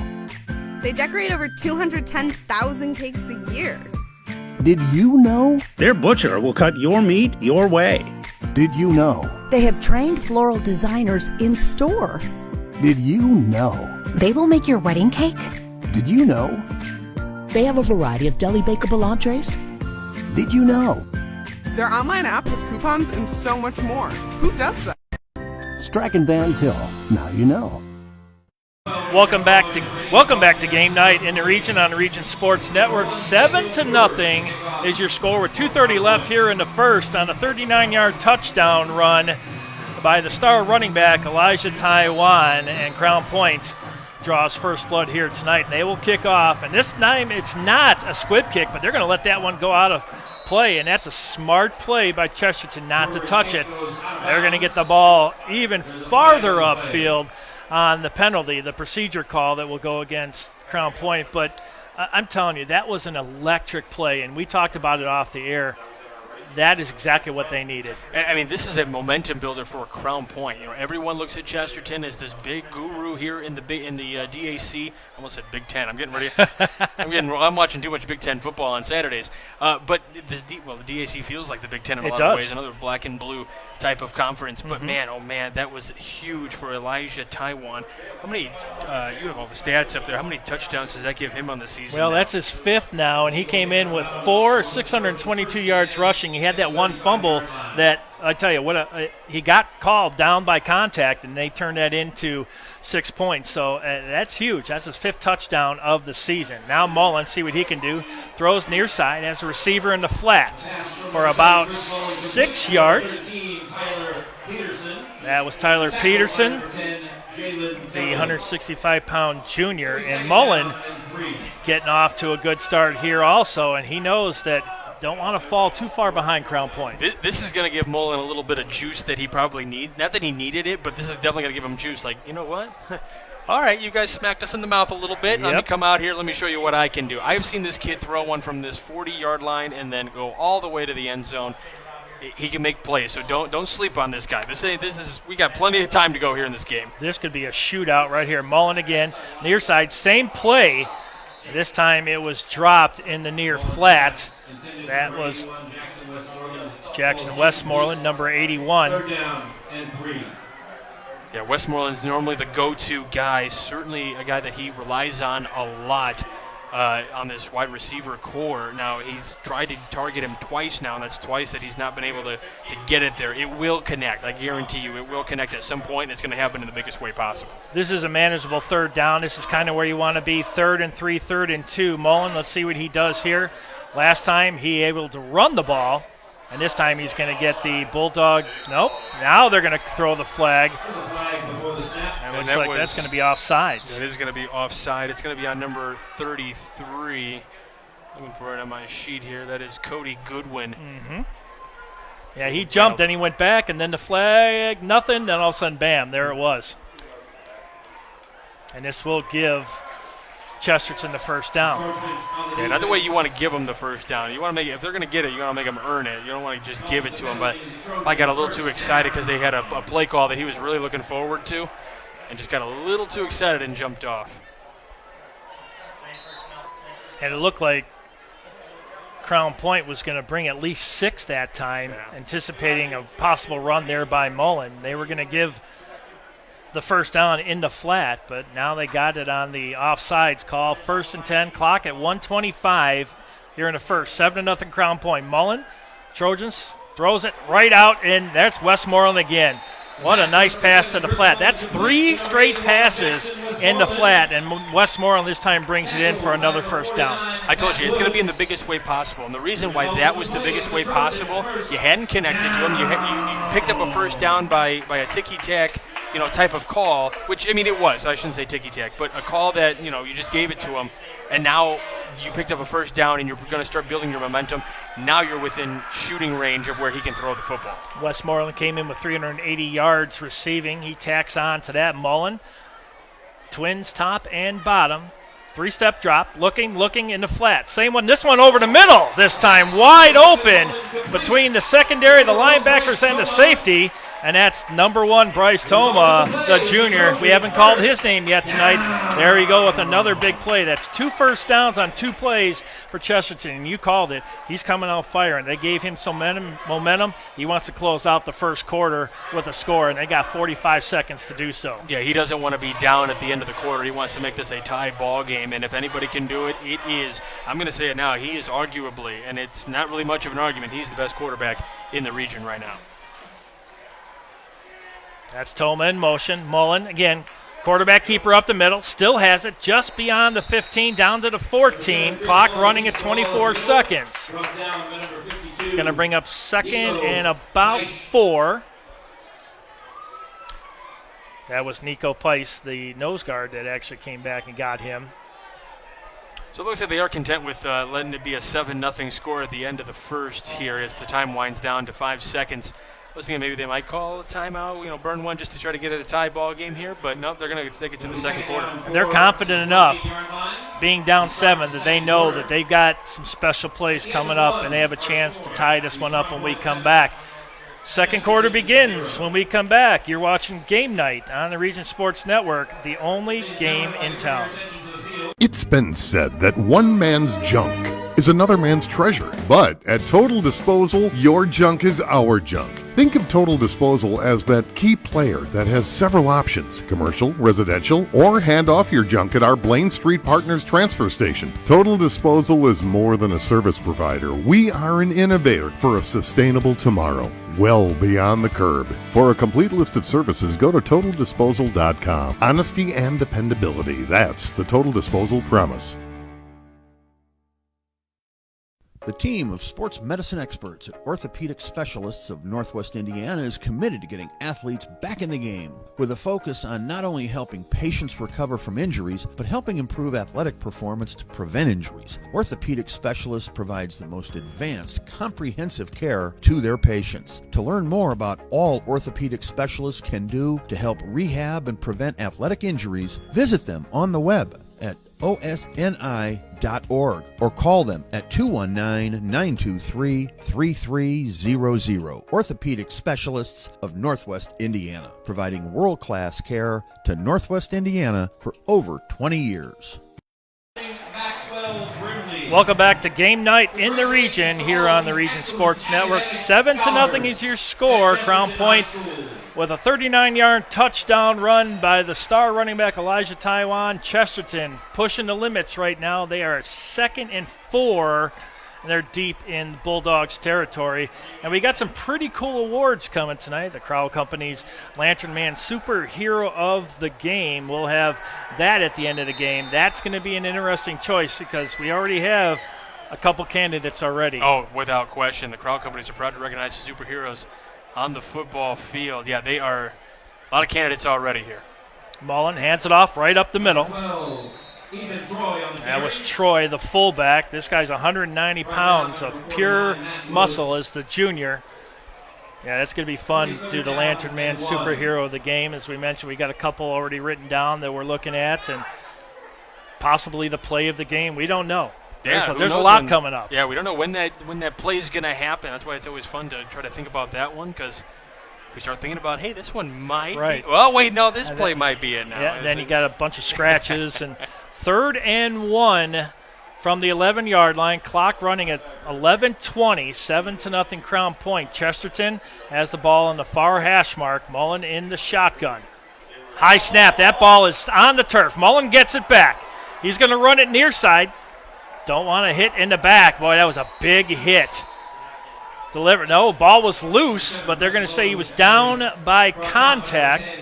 They decorate over 210,000 cakes a year. Did you know? Their butcher will cut your meat your way. Did you know? They have trained floral designers in store. Did you know? They will make your wedding cake. Did you know? They have a variety of deli bakeable entrees. Did you know? Their online app has coupons and so much more. Who does that? Strachan Van Til. Now you know. Welcome back to Game Night in the Region on the Region Sports Network. 7-0 is your score with 2:30 left here in the first on a 39-yard touchdown run by the star running back Elijah Taiwan, and Crown Point draws first blood here tonight. And they will kick off, and this time it's not a squib kick, but they're going to let that one go out of play, and that's a smart play by Chesterton not to touch it. They're going to get the ball even farther upfield on the penalty, the procedure call that will go against Crown Point. But I'm telling you, that was an electric play, and we talked about it off the air. That is exactly what they needed. I mean, this is a momentum builder for Crown Point. You know, everyone looks at Chesterton as this big guru here in the DAC. I almost said Big Ten. I'm getting ready. I'm watching too much Big Ten football on Saturdays. But the DAC feels like the Big Ten in a lot of ways. Another black and blue type of conference. But man, oh man, that was huge for Elijah Taiwan. How many? You have all the stats up there. How many touchdowns does that give him on the season? Well, that's his fifth now, and he came in with 622 yards rushing. He had that one fumble that, I tell you, he got called down by contact, and they turned that into 6 points. So that's huge. That's his fifth touchdown of the season. Now Mullen, see what he can do. Throws near side as a receiver in the flat for about 6 yards. That was Tyler Peterson, the 165-pound junior. And Mullen getting off to a good start here also, and he knows that don't want to fall too far behind Crown Point. This is going to give Mullen a little bit of juice that he probably needs. Not that he needed it, but this is definitely going to give him juice. Like, you know what? All right, you guys smacked us in the mouth a little bit. Let me come out here. Let me show you what I can do. I've seen this kid throw one from this 40-yard line and then go all the way to the end zone. He can make plays, so don't sleep on this guy. We got plenty of time to go here in this game. This could be a shootout right here. Mullen again, near side, same play. This time it was dropped in the near flat. That was Jackson Westmoreland, number 81. Yeah, Westmoreland's normally the go-to guy, certainly a guy that he relies on a lot on this wide receiver core. Now, he's tried to target him twice now, and that's twice that he's not been able to get it there. It will connect. I guarantee you it will connect at some point, and it's going to happen in the biggest way possible. This is a manageable third down. This is kind of where you want to be, 3rd and 3, 3rd and 2. Mullen, let's see what he does here. Last time he able to run the ball, and this time he's going to get the Bulldog. Nope. Now they're going to throw the flag. And looks like that's going to be offsides. It is going to be offside. It's going to be on number 33. Looking for it on my sheet here. That is Cody Goodwin. Mm-hmm. Yeah, he jumped, and he went back, and then the flag, nothing. Then all of a sudden, bam, there it was. And this will give Chesterton the first down. Yeah, not the way you want to give them the first down. You want to make it, if they're going to get it, you want to make them earn it. You don't want to just give it to them. But I got a little too excited because they had a play call that he was really looking forward to, and just got a little too excited and jumped off. And it looked like Crown Point was going to bring at least 6 that time, anticipating a possible run there by Mullen. They were going to give the first down in the flat, but now they got it on the offsides call. 1st and 10, clock at 1:25, here in the first. 7-0 Crown Point. Mullen, Trojans, throws it right out, and that's Westmoreland again. What a nice pass to the flat. That's 3 straight passes in the flat, and Westmoreland this time brings it in for another first down. I told you, it's going to be in the biggest way possible. And the reason why that was the biggest way possible, you hadn't connected to him. You picked up a first down by a ticky-tack, type of call, which, it was. I shouldn't say ticky-tack, but a call that, you just gave it to him. And now you picked up a first down, and you're going to start building your momentum. Now you're within shooting range of where he can throw the football. Westmoreland came in with 380 yards receiving. He tacks on to that. Mullen, twins top and bottom. 3-step drop, looking in the flat. Same one, this one over the middle this time. Wide open between the secondary, the linebackers, and the safety. And that's number 1, Bryce Thoma, the junior. We haven't called his name yet tonight. There you go with another big play. That's 2 first downs on 2 plays for Chesterton. And you called it. He's coming out firing. They gave him some momentum. He wants to close out the first quarter with a score, and they got 45 seconds to do so. Yeah, he doesn't want to be down at the end of the quarter. He wants to make this a tie ball game, and if anybody can do it, it is. I'm going to say it now. He is arguably, and it's not really much of an argument, he's the best quarterback in the region right now. That's Thoma in motion. Mullen, again, quarterback keeper up the middle, still has it just beyond the 15, down to the 14. Clock running at 24 seconds. It's going to bring up second and about 4. That was Nico Pice, the nose guard, that actually came back and got him. So it looks like they are content with letting it be a 7-0 score at the end of the first here as the time winds down to 5 seconds. I was thinking maybe they might call a timeout, burn one just to try to get it a tie ball game here, but no, they're going to take it to the second quarter. They're confident enough, being down 7, that they know that they've got some special plays coming up, and they have a chance to tie this one up when we come back. Second quarter begins when we come back. You're watching Game Night on the Region Sports Network, the only game in town. It's been said that one man's junk is another man's treasure. But at Total Disposal, your junk is our junk. Think of Total Disposal as that key player that has several options: commercial, residential, or hand off your junk at our Blaine Street Partners transfer station. Total Disposal is more than a service provider. We are an innovator for a sustainable tomorrow, well beyond the curb. For a complete list of services, go to TotalDisposal.com. Honesty and dependability, that's the Total Disposal promise. The team of sports medicine experts at Orthopedic Specialists of Northwest Indiana is committed to getting athletes back in the game, with a focus on not only helping patients recover from injuries, but helping improve athletic performance to prevent injuries. Orthopedic Specialists provides the most advanced, comprehensive care to their patients. To learn more about all Orthopedic Specialists can do to help rehab and prevent athletic injuries, visit them on the web at osni.org or call them at 219-923-3300. Orthopedic Specialists of Northwest Indiana, providing world-class care to Northwest Indiana for over 20 years. Welcome back to Game Night in the Region here on the Region Sports Network. 7-0 is your score. Crown Point with a 39-yard touchdown run by the star running back Elijah Taiwan. Chesterton pushing the limits right now. They are 2nd and 4, and they're deep in Bulldogs territory. And we got some pretty cool awards coming tonight. The Crowell Company's Lantern Man Superhero of the Game. We'll have that at the end of the game. That's going to be an interesting choice because we already have a couple candidates already. Oh, without question. The Crowell Companies are proud to recognize the superheroes on the football field. Yeah, they are a lot of candidates already here. Mullen hands it off right up the middle. That was Troy, the fullback. This guy's 190 pounds of pure muscle as the junior. Yeah, that's going to be fun to the Lantern Man Superhero of the Game. As we mentioned, we got a couple already written down that we're looking at, and possibly the play of the game. We don't know. There's a lot coming up. Yeah, we don't know when that play is going to happen. That's why it's always fun to try to think about that one, because if we start thinking about, hey, this one might be. Well, wait, no, this play might be it now. Yeah, then you got a bunch of scratches. And 3rd and 1 from the 11-yard line. Clock running at 11:20. 7-0 Crown Point. Chesterton has the ball on the far hash mark. Mullen in the shotgun. High snap. That ball is on the turf. Mullen gets it back. He's going to run it near side. Don't want to hit in the back. Boy, that was a big hit. Delivered. No, ball was loose, but they're going to say he was down by contact.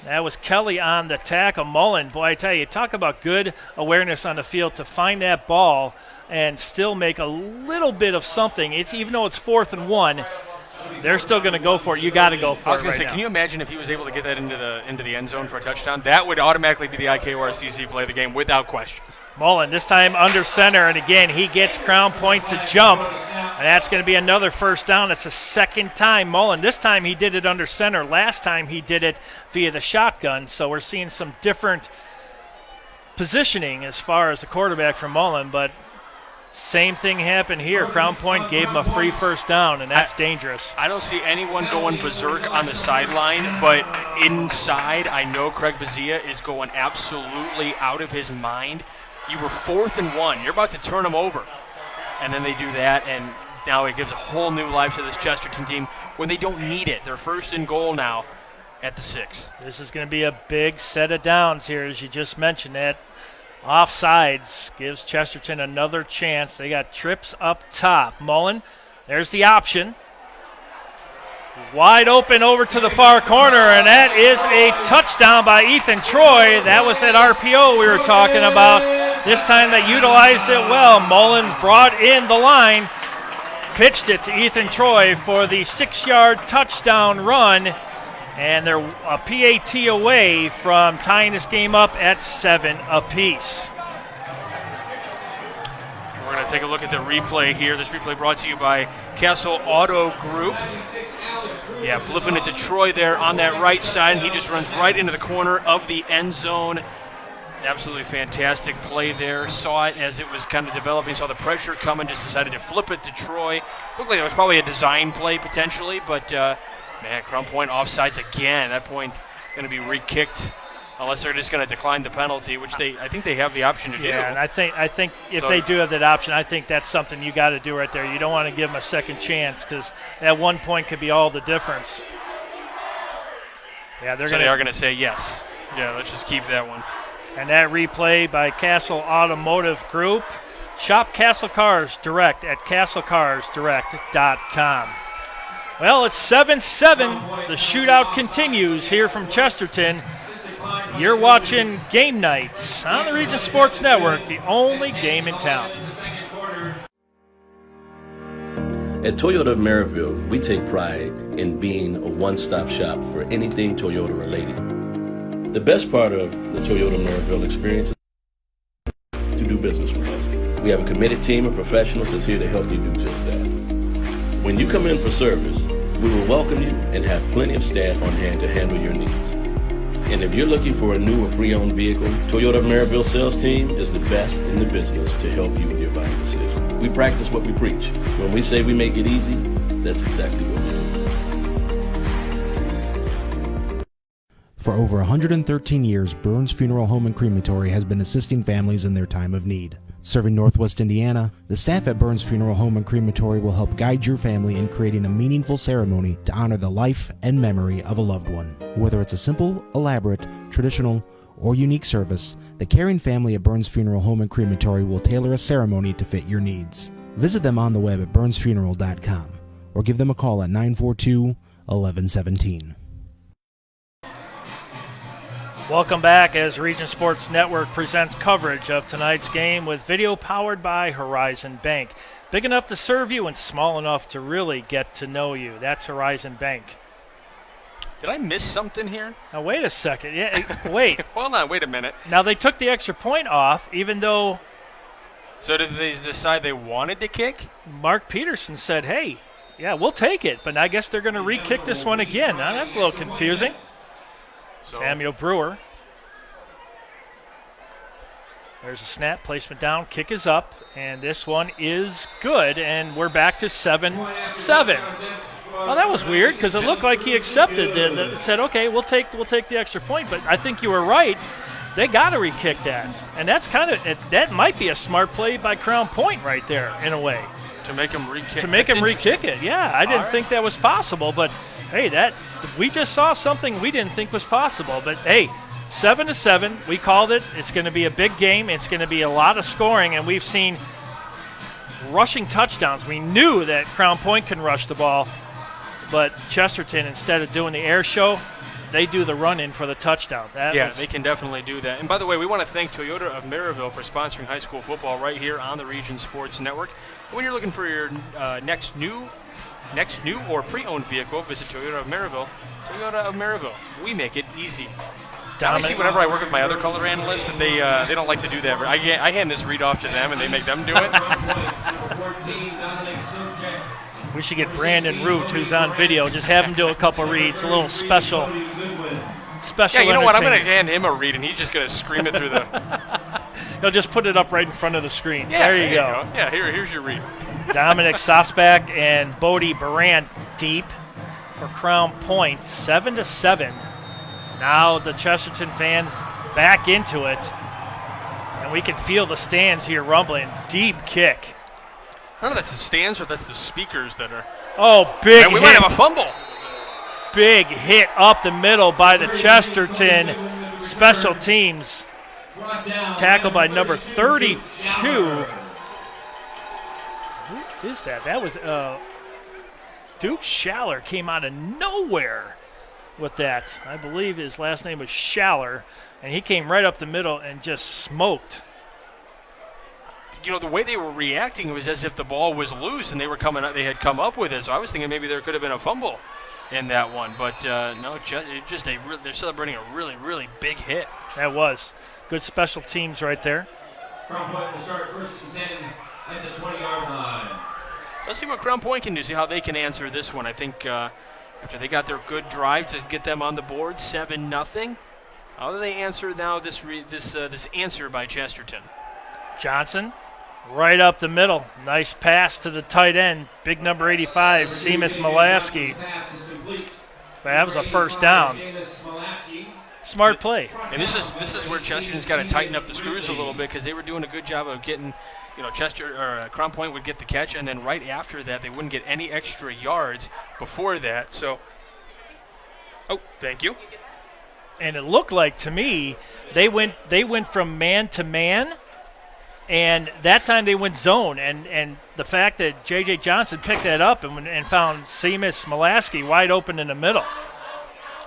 That was Kelly on the tackle. Mullen, boy, I tell you, talk about good awareness on the field to find that ball and still make a little bit of something. It's even though it's 4th and 1, they're still going to go for it. You got to go for it. I was going to say, can you imagine if he was able to get that into the end zone for a touchdown? That would automatically be the IKRCC play of the game without question. Mullen, this time under center, and again, he gets Crown Point to jump, and that's going to be another first down. It's the second time Mullen. This time he did it under center. Last time he did it via the shotgun, so we're seeing some different positioning as far as the quarterback from Mullen, but same thing happened here. Crown Point gave him a free first down, and that's dangerous. I don't see anyone going berserk on the sideline, but inside, I know Craig Bazia is going absolutely out of his mind. You were 4th and 1. You're about to turn them over. And then they do that, and now it gives a whole new life to this Chesterton team when they don't need it. They're 1st and goal now at the 6. This is going to be a big set of downs here, as you just mentioned that. Offsides gives Chesterton another chance. They got trips up top. Mullen, there's the option. Wide open over to the far corner, and that is a touchdown by Ethan Troy. That was that RPO we were talking about. This time they utilized it well. Mullen brought in the line, pitched it to Ethan Troy for the 6-yard touchdown run, and they're a PAT away from tying this game up at 7 apiece. We're going to take a look at the replay here. This replay brought to you by Castle Auto Group. Yeah, flipping it to Troy there on that right side, and he just runs right into the corner of the end zone. Absolutely fantastic play there. Saw it as it was kind of developing, saw the pressure coming, just decided to flip it to Troy. Looked like it was probably a design play potentially, but man, Crown Point offsides again. At that point, going to be re-kicked unless they're just going to decline the penalty, which I think they have the option to do. Yeah, and I think if they do have that option, I think that's something you got to do right there. You don't want to give them a second chance because that 1 point could be all the difference. Yeah, they are going to say yes. Yeah, let's just keep that one. And that replay by Castle Automotive Group. Shop Castle Cars Direct at castlecarsdirect.com. Well, it's 7-7. The shootout continues here from Chesterton. You're watching Game Nights on the Region Sports Network, the only game in town. At Toyota of Maryville, we take pride in being a one-stop shop for anything Toyota related. The best part of the Toyota of Maryville experience is to do business with us. We have a committed team of professionals that's here to help you do just that. When you come in for service, we will welcome you and have plenty of staff on hand to handle your needs. And if you're looking for a new or pre-owned vehicle, Toyota of Maryville sales team is the best in the business to help you with your buying decision. We practice what we preach. When we say we make it easy, that's exactly what we do. For over 113 years, Burns Funeral Home and Crematory has been assisting families in their time of need. Serving Northwest Indiana, the staff at Burns Funeral Home and Crematory will help guide your family in creating a meaningful ceremony to honor the life and memory of a loved one. Whether it's a simple, elaborate, traditional, or unique service, the caring family at Burns Funeral Home and Crematory will tailor a ceremony to fit your needs. Visit them on the web at burnsfuneral.com or give them a call at 942-1117. Welcome back as Region Sports Network presents coverage of tonight's game with video powered by Horizon Bank. Big enough to serve you and small enough to really get to know you. That's Horizon Bank. Did I miss something here? Now, wait a second. Yeah, wait. Hold on, wait a minute. Now, they took the extra point off, even though... So did they decide they wanted to kick? Mark Peterson said, hey, yeah, we'll take it. But I guess they're going to re-kick this one again. Now, that's a little confusing. Samuel Brewer. There's a snap, placement down, kick is up, and this one is good, and we're back to 7-7. Well, that was weird because it looked like he accepted said, okay, we'll take the extra point, but I think you were right. They got to re-kick that, and that's that might be a smart play by Crown Point right there in a way. To make him re-kick. To make him re-kick it, yeah. I didn't think that was possible, but hey, we just saw something we didn't think was possible. But hey, 7-7. We called it. It's going to be a big game. It's going to be a lot of scoring, and we've seen rushing touchdowns. We knew that Crown Point can rush the ball, but Chesterton, instead of doing the air show, they do the run-in for the touchdown. They can definitely do that. And by the way, we want to thank Toyota of Maryville for sponsoring high school football right here on the Region Sports Network. And when you're looking for your next new or pre-owned vehicle, visit Toyota of Maryville. Toyota of Maryville. We make it easy. I see whenever I work with my other color analysts that they don't like to do that. I hand this read off to them, and they make them do it. We should get Brandon Root, who's on video. Just have him do a couple reads, a little special. Yeah, you know what? I'm going to hand him a read, and he's just going to scream it through the. He'll just put it up right in front of the screen. Yeah, there you go. Yeah, here's your read. Dominic Sosbach and Bodie Barant deep for Crown Point, 7-7. Now the Chesterton fans back into it, and we can feel the stands here rumbling. Deep kick. I don't know if that's the stands or that's the speakers that are. Oh, big and we hit. might have a fumble. Big hit up the middle by the Chesterton special teams. Tackled by number 32. Who is that? That was Duke Schaller came out of nowhere with that. I believe his last name was Schaller, and he came right up the middle and just smoked. You know, the way they were reacting was as if the ball was loose and they had come up with it. So I was thinking maybe there could have been a fumble in that one. But no, they're celebrating a really, really big hit. That was good special teams right there. Crown Point will start 1st and 10 at the 20-yard line. Let's see what Crown Point can do, see how they can answer this one. I think after they got their good drive to get them on the board, 7-0. How do they answer now this answer by Chesterton? Johnson, right up the middle. Nice pass to the tight end. Big number 85, Seamus Molaski. That was a first down. Smart play. And this is where Chesterton's got to tighten up the screws a little bit because they were doing a good job of getting, Crown Point would get the catch, and then right after that they wouldn't get any extra yards before that. So, thank you. And it looked like to me they went from man to man. And that time they went zone, and the fact that J.J. Johnson picked that up and found Seamus Molaski wide open in the middle.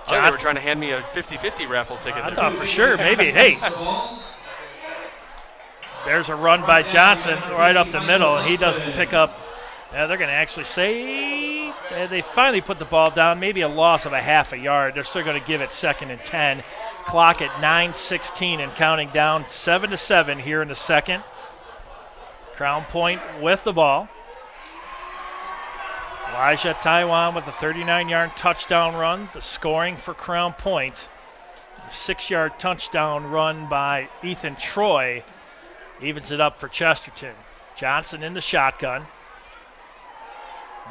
They were trying to hand me a 50-50 raffle ticket. I thought for sure, maybe. Hey, there's a run by Johnson right up the middle, and he doesn't pick up. They're going to actually say they finally put the ball down, maybe a loss of a half a yard. They're still going to give it 2nd and 10. Clock at 9:16 and counting down, 7-7 here in the second. Crown Point with the ball. Elijah Taiwan with a 39-yard touchdown run. The scoring for Crown Point. A 6-yard touchdown run by Ethan Troy evens it up for Chesterton. Johnson in the shotgun.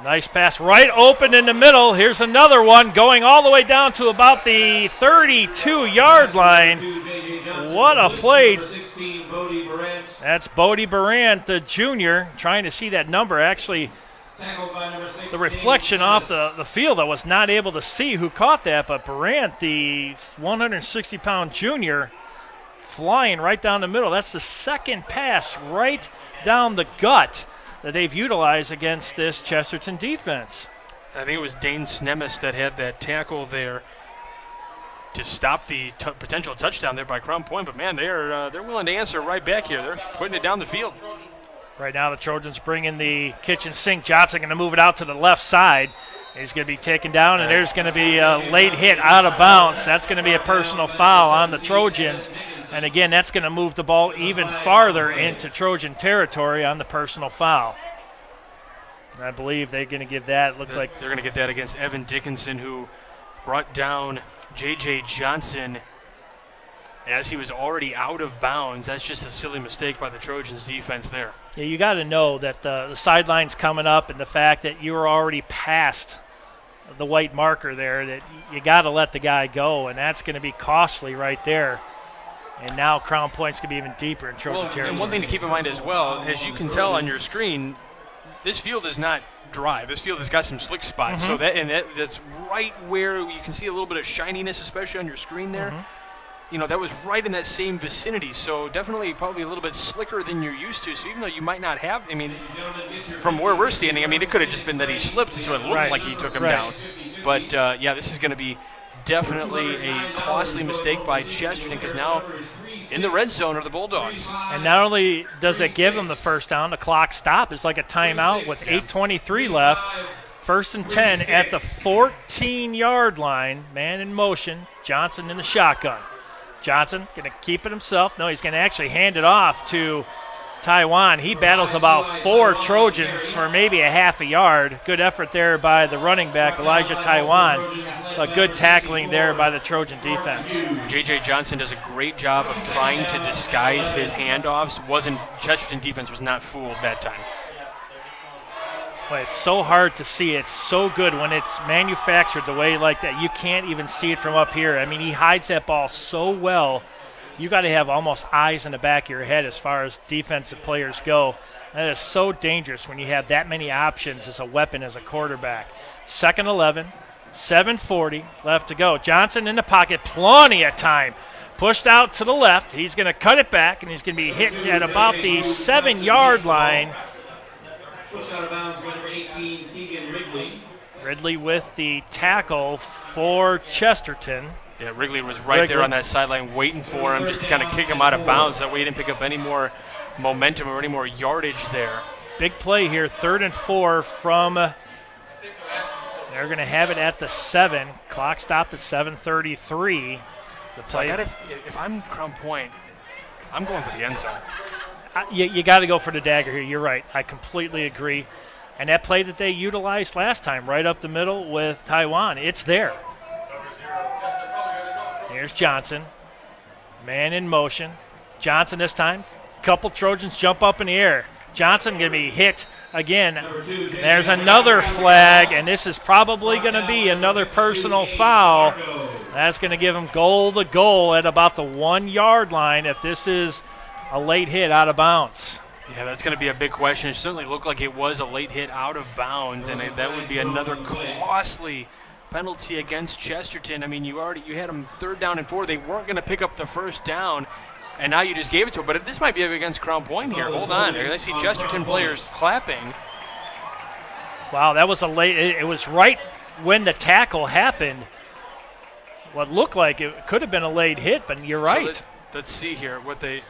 Nice pass right open in the middle. Here's another one going all the way down to about the 32-yard line. What a play. That's Bodie Barant, the junior, trying to see that number. Actually, the reflection off the field, I was not able to see who caught that, but Barant, the 160-pound junior, flying right down the middle. That's the second pass right down the gut that they've utilized against this Chesterton defense. I think it was Dane Snemis that had that tackle there to stop the potential touchdown there by Crown Point. But, man, they're willing to answer right back here. They're putting it down the field. Right now the Trojans bring in the kitchen sink. Johnson going to move it out to the left side. He's going to be taken down, and there's going to be a late hit out of bounds. That's going to be a personal foul on the Trojans. And, again, that's going to move the ball even farther into Trojan territory on the personal foul. And I believe they're going to give that. It looks like they're going to get that against Evan Dickinson, who brought down J.J. Johnson as he was already out of bounds. That's just a silly mistake by the Trojans defense there. Yeah, you got to know that the sideline's coming up, and the fact that you were already past the white marker there, that you got to let the guy go, and that's going to be costly right there. And now Crown Point's going to be even deeper in Trojan territory. And one thing to keep in mind as well, as you can tell on your screen, this field is not dry. This field has got some slick spots. So that's right where you can see a little bit of shininess, especially on your screen there. that was right in that same vicinity. So definitely probably a little bit slicker than you're used to. So even though you might not have, from where we're standing, it could have just been that he slipped, so it looked like he took him down. But, this is going to be definitely a costly mistake by Chesterton, because now in the red zone are the Bulldogs. And not only does it give them the first down, the clock stop is like a timeout with 8:23 left. 1st and 10 at the 14-yard line. Man in motion. Johnson in the shotgun. Johnson going to keep it himself. No, he's going to actually hand it off to Taiwan. He battles about 4 Trojans for maybe a half a yard. Good effort there by the running back, Elijah Taiwan. A good tackling there by the Trojan defense. J.J. Johnson does a great job of trying to disguise his handoffs. Chesterton defense was not fooled that time. Well, it's so hard to see. It's so good when it's manufactured the way like that. You can't even see it from up here. He hides that ball so well. You got to have almost eyes in the back of your head as far as defensive players go. That is so dangerous when you have that many options as a weapon as a quarterback. 2nd 11, 7:40 left to go. Johnson in the pocket, plenty of time. Pushed out to the left. He's going to cut it back, and he's going to be hit at about the 7-yard line. Out of bounds, number 18, Keegan Wrigley. Ridley with the tackle for Chesterton. Yeah, Wrigley was right there on that sideline waiting for him just to kind of kick him out of bounds. That way he didn't pick up any more momentum or any more yardage there. Big play here, 3rd and 4 from they're going to have it at the 7. Clock stopped at 7:33. The play. So if I'm Crown Point, I'm going for the end zone. You got to go for the dagger here. You're right. I completely agree. And that play that they utilized last time, right up the middle with Taiwan, it's there. Here's Johnson. Man in motion. Johnson this time. Couple Trojans jump up in the air. Johnson going to be hit again. There's another flag, and this is probably going to be another personal foul. That's going to give him goal to goal at about the 1-yard line if this is a late hit out of bounds. Yeah, that's going to be a big question. It certainly looked like it was a late hit out of bounds, and that would be another costly penalty against Chesterton. You had them 3rd down and 4. They weren't going to pick up the first down, and now you just gave it to them. But this might be against Crown Point here. Hold on. I see Chesterton players clapping. Wow, that was a late. It was right when the tackle happened. What looked like it could have been a late hit, but you're right. So let's see here what they.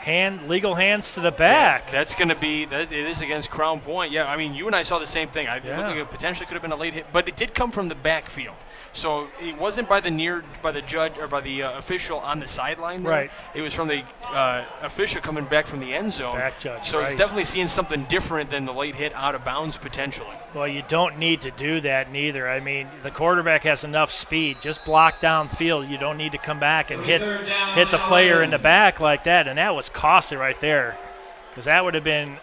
Legal hands to the back. Yeah, that's going to be, it is against Crown Point. Yeah, you and I saw the same thing. It looked like it potentially could have been a late hit, but it did come from the backfield. So it wasn't by the judge or by the official on the sideline there. Right. It was from the official coming back from the end zone. Back judge, so it's definitely seeing something different than the late hit out of bounds potentially. Well, you don't need to do that neither. The quarterback has enough speed. Just block downfield. You don't need to come back and hit the player in the back like that. And that was costly right there, because that would have been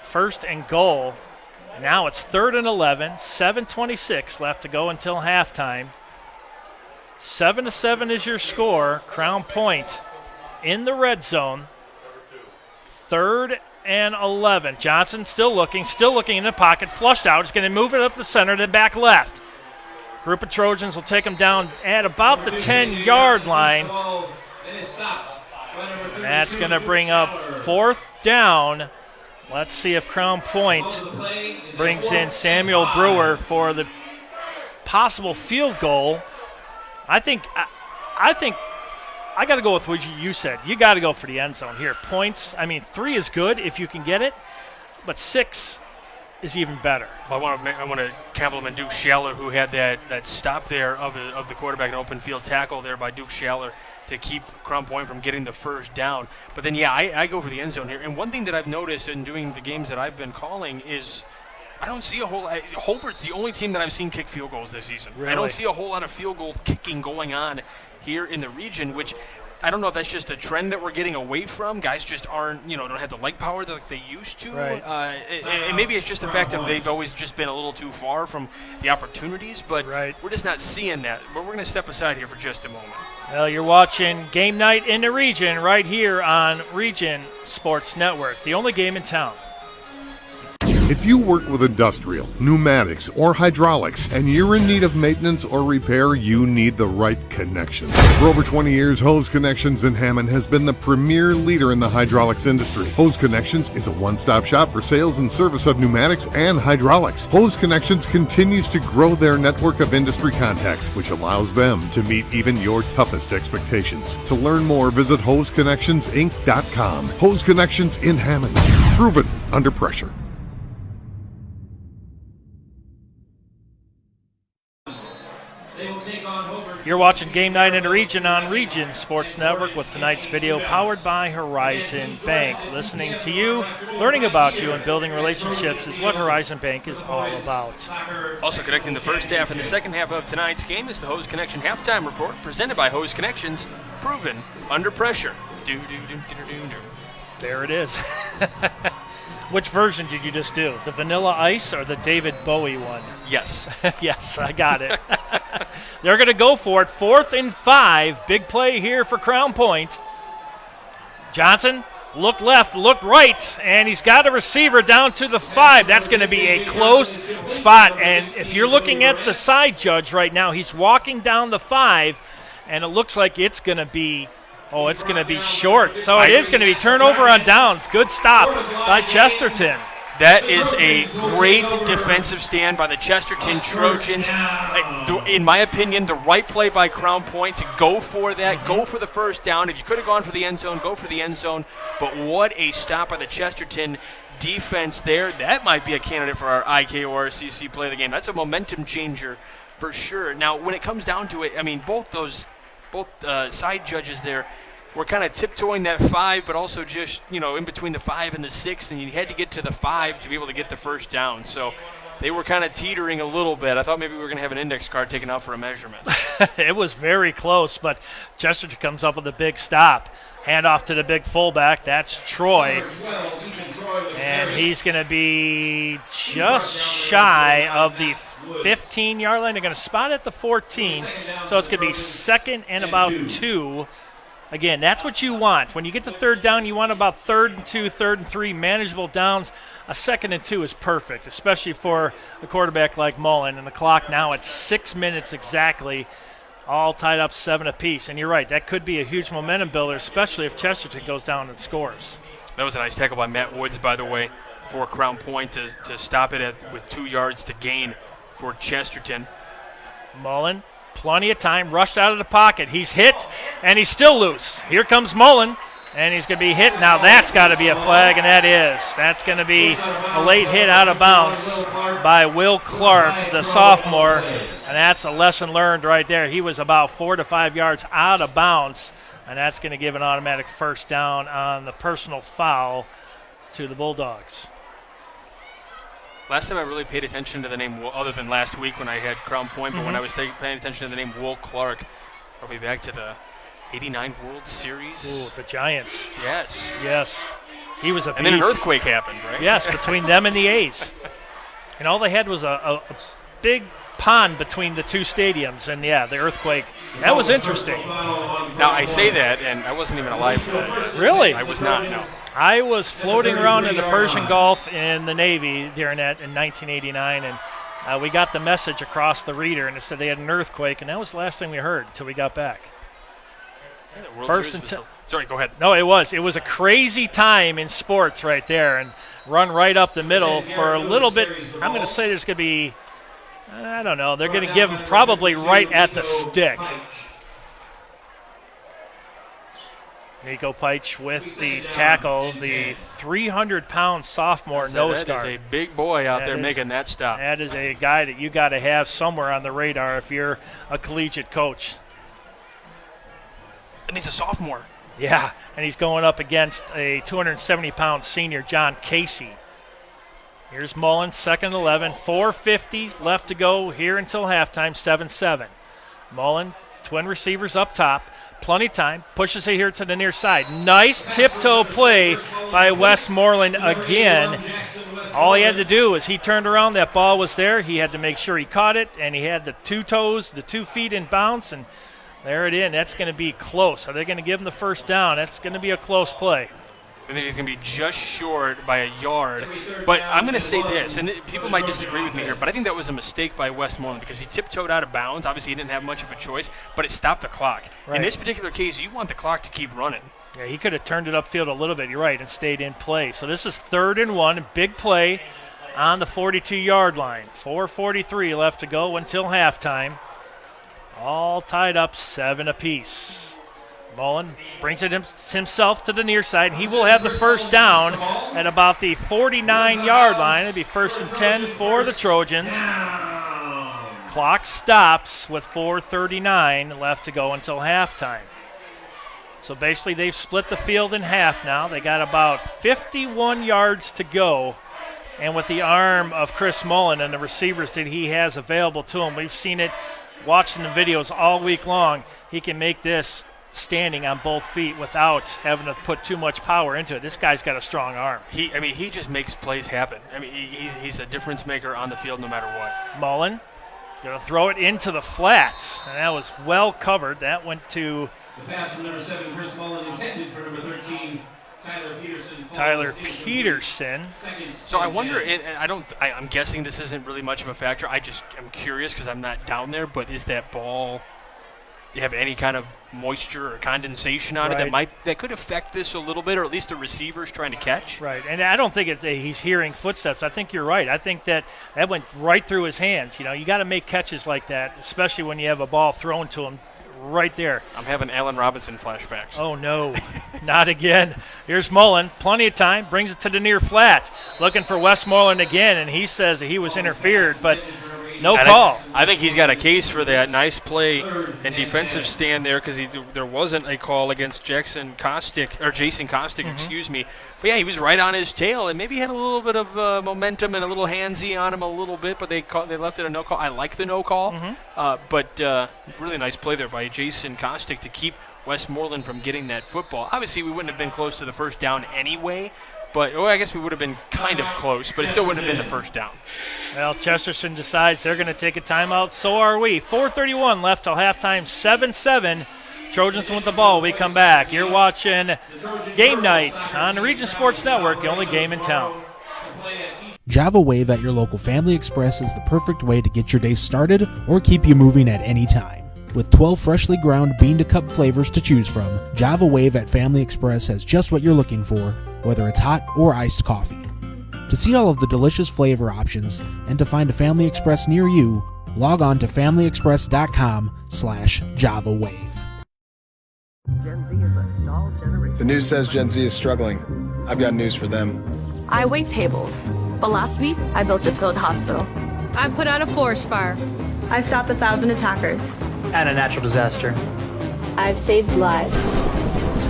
1st and goal. Now it's 3rd and 11, 7:26 left to go until halftime. 7-7 is your score. Crown Point in the red zone. 3rd and 11. Johnson still looking in the pocket, flushed out. He's going to move it up the center, then back left. Group of Trojans will take him down at about the 10-yard line. And that's going to bring up 4th down. Let's see if Crown Point brings in Samuel Brewer for the possible field goal. I think I got to go with what you said. You got to go for the end zone here. Points, 3 is good if you can get it, but 6 is even better. Well, I want to compliment Duke Schaller, who had that stop there of the quarterback, an open field tackle there by Duke Schaller to keep Crown Point from getting the first down. But then, I go for the end zone here. And one thing that I've noticed in doing the games that I've been calling is I don't see a whole lot. Holbert's the only team that I've seen kick field goals this season. Really? I don't see a whole lot of field goal kicking going on here in the region, which I don't know if that's just a trend that we're getting away from. Guys just aren't, don't have the leg power that they used to. Right. And maybe it's just the fact that they've always just been a little too far from the opportunities, but we're just not seeing that. But we're going to step aside here for just a moment. Well, you're watching Game Night in the Region right here on Region Sports Network, the only game in town. If you work with industrial, pneumatics, or hydraulics, and you're in need of maintenance or repair, you need the right connection. For over 20 years, Hose Connections in Hammond has been the premier leader in the hydraulics industry. Hose Connections is a one-stop shop for sales and service of pneumatics and hydraulics. Hose Connections continues to grow their network of industry contacts, which allows them to meet even your toughest expectations. To learn more, visit HoseConnectionsInc.com. Hose Connections in Hammond. Proven under pressure. You're watching Game Night in the Region on Region Sports Network with tonight's video powered by Horizon Bank. Listening to you, learning about you, and building relationships is what Horizon Bank is all about. Also connecting the first half and the second half of tonight's game is the Hose Connection Halftime Report presented by Hose Connections, proven under pressure. There it is. Which version did you just do? The Vanilla Ice or the David Bowie one? Yes. Yes, I got it. They're going to go for it. 4th and 5. Big play here for Crown Point. Johnson looked left, looked right, and he's got a receiver down to the 5. That's going to be a close spot. And if you're looking at the side judge right now, he's walking down the 5, and it looks like it's going to be it's going to be short. So it is going to be turnover on downs. Good stop by Chesterton. That is a great defensive stand by the Chesterton Trojans. In my opinion, the right play by Crown Point to go for that, go for the first down. If you could have gone for the end zone, go for the end zone. But what a stop by the Chesterton defense there. That might be a candidate for our IK or RCC play of the game. That's a momentum changer for sure. Now, when it comes down to it, I mean, both side judges there were kind of tiptoeing that 5, but also just, in between the 5 and the 6, and you had to get to the 5 to be able to get the first down. So they were kind of teetering a little bit. I thought maybe we were going to have an index card taken out for a measurement. It was very close, but Chesterton comes up with a big stop. Handoff to the big fullback. That's Troy. And he's going to be just shy of the 15-yard line. They're going to spot at the 14, so it's going to be 2nd and about 2. Again, that's what you want. When you get to 3rd down, you want about 3rd and 2, 3rd and 3, manageable downs. A 2nd and 2 is perfect, especially for a quarterback like Mullen. And the clock now at 6 minutes exactly, all tied up 7 apiece. And you're right, that could be a huge momentum builder, especially if Chesterton goes down and scores. That was a nice tackle by Matt Woods, by the way, for Crown Point to stop it with 2 yards to gain for Chesterton. Mullen. Plenty of time, rushed out of the pocket. He's hit, and he's still loose. Here comes Mullen, and he's going to be hit. Now that's got to be a flag, and that is. That's going to be a late hit out of bounds by Will Clark, the sophomore, and that's a lesson learned right there. He was about 4 to 5 yards out of bounds, and that's going to give an automatic first down on the personal foul to the Bulldogs. Last time I really paid attention to the name, other than last week when I had Crown Point, but when I was paying attention to the name Will Clark, probably back to the 89 World Series. Ooh, the Giants. Yes. Yes. He was a beast. And then an earthquake happened, right? Yes, between them and the A's. And all they had was a big pond between the two stadiums, and the earthquake. That was interesting. Now, I say that, and I wasn't even alive for that. Really? I was not, no. I was floating around in the Persian Gulf in the Navy during that in 1989, and we got the message across the reader, and it said they had an earthquake, and that was the last thing we heard until we got back. Sorry, go ahead. No, it was. It was a crazy time in sports right there, and run right up the middle for a little bit. I'm going to say there's going to be, I don't know, they're going to give him probably right at the stick. Nico Peich with the tackle, the 300-pound sophomore nose guard. That is a big boy out there making that stop. That is a guy that you got to have somewhere on the radar if you're a collegiate coach. And he's a sophomore. Yeah, and he's going up against a 270-pound senior, John Casey. Here's Mullen, 2nd and 11, 4:50 left to go here until halftime, 7-7. Mullen, twin receivers up top. Plenty of time, pushes it here to the near side. Nice tiptoe play by Westmoreland again. All he had to do was he turned around, that ball was there. He had to make sure he caught it, and he had the 2 toes, the 2 feet in bounce, and there it is. That's going to be close. Are they going to give him the first down? That's going to be a close play. I think he's going to be just short by a yard. But I'm going to say this, and people might disagree with me here, but I think that was a mistake by Westmoreland because he tiptoed out of bounds. Obviously, he didn't have much of a choice, but it stopped the clock. Right. In this particular case, you want the clock to keep running. Yeah, he could have turned it upfield a little bit, you're right, and stayed in play. So this is 3rd and 1, big play on the 42-yard line. 4:43 left to go until halftime. All tied up 7 apiece. Mullen brings it himself to the near side, and he will have the first down at about the 49-yard line. It'll be 1st and 10 for the Trojans. Clock stops with 4:39 left to go until halftime. So basically they've split the field in half now. They got about 51 yards to go. And with the arm of Chris Mullen and the receivers that he has available to him, we've seen it watching the videos all week long. He can make this standing on both feet without having to put too much power into it. This guy's got a strong arm. He just makes plays happen. I mean, he's a difference maker on the field no matter what. Mullen going to throw it into the flats, and that was well covered. That went to the pass from number 7, Chris Mullen, intended for number 13, Tyler Peterson. So I wonder, I'm guessing this isn't really much of a factor. I'm curious because I'm not down there, but is that ball, do you have any kind of moisture or condensation on it that could affect this a little bit, or at least the receivers trying to catch? Right, and I don't think he's hearing footsteps. I think you're right. I think that went right through his hands. You know, you got to make catches like that, especially when you have a ball thrown to him right there. I'm having Allen Robinson flashbacks. Oh, no, not again. Here's Mullen, plenty of time, brings it to the near flat, looking for Westmoreland again, and he says that he was interfered, but no call. I think he's got a case for that. Nice play and defensive stand there because there wasn't a call against Jason Kostick, excuse me. But yeah, he was right on his tail and maybe had a little bit of momentum and a little handsy on him a little bit, but they left it a no call. I like the no call, but really nice play there by Jason Kostick to keep Westmoreland from getting that football. Obviously, we wouldn't have been close to the first down anyway. But I guess we would have been kind of close, but it still wouldn't have been the first down. Well, Chesterton decides they're going to take a timeout. So are we. 4:31 left till halftime, 7-7. Trojans with the ball. We come back. You're watching Game Night on the Region Sports Network, the only game in town. Java Wave at your local Family Express is the perfect way to get your day started or keep you moving at any time. With 12 freshly ground bean-to-cup flavors to choose from, Java Wave at Family Express has just what you're looking for, whether it's hot or iced coffee. To see all of the delicious flavor options and to find a Family Express near you, log on to familyexpress.com/JavaWave. The news says Gen Z is struggling. I've got news for them. I wait tables, but last week I built a field hospital. I put out a forest fire. I stopped 1,000 attackers. And a natural disaster. I've saved lives.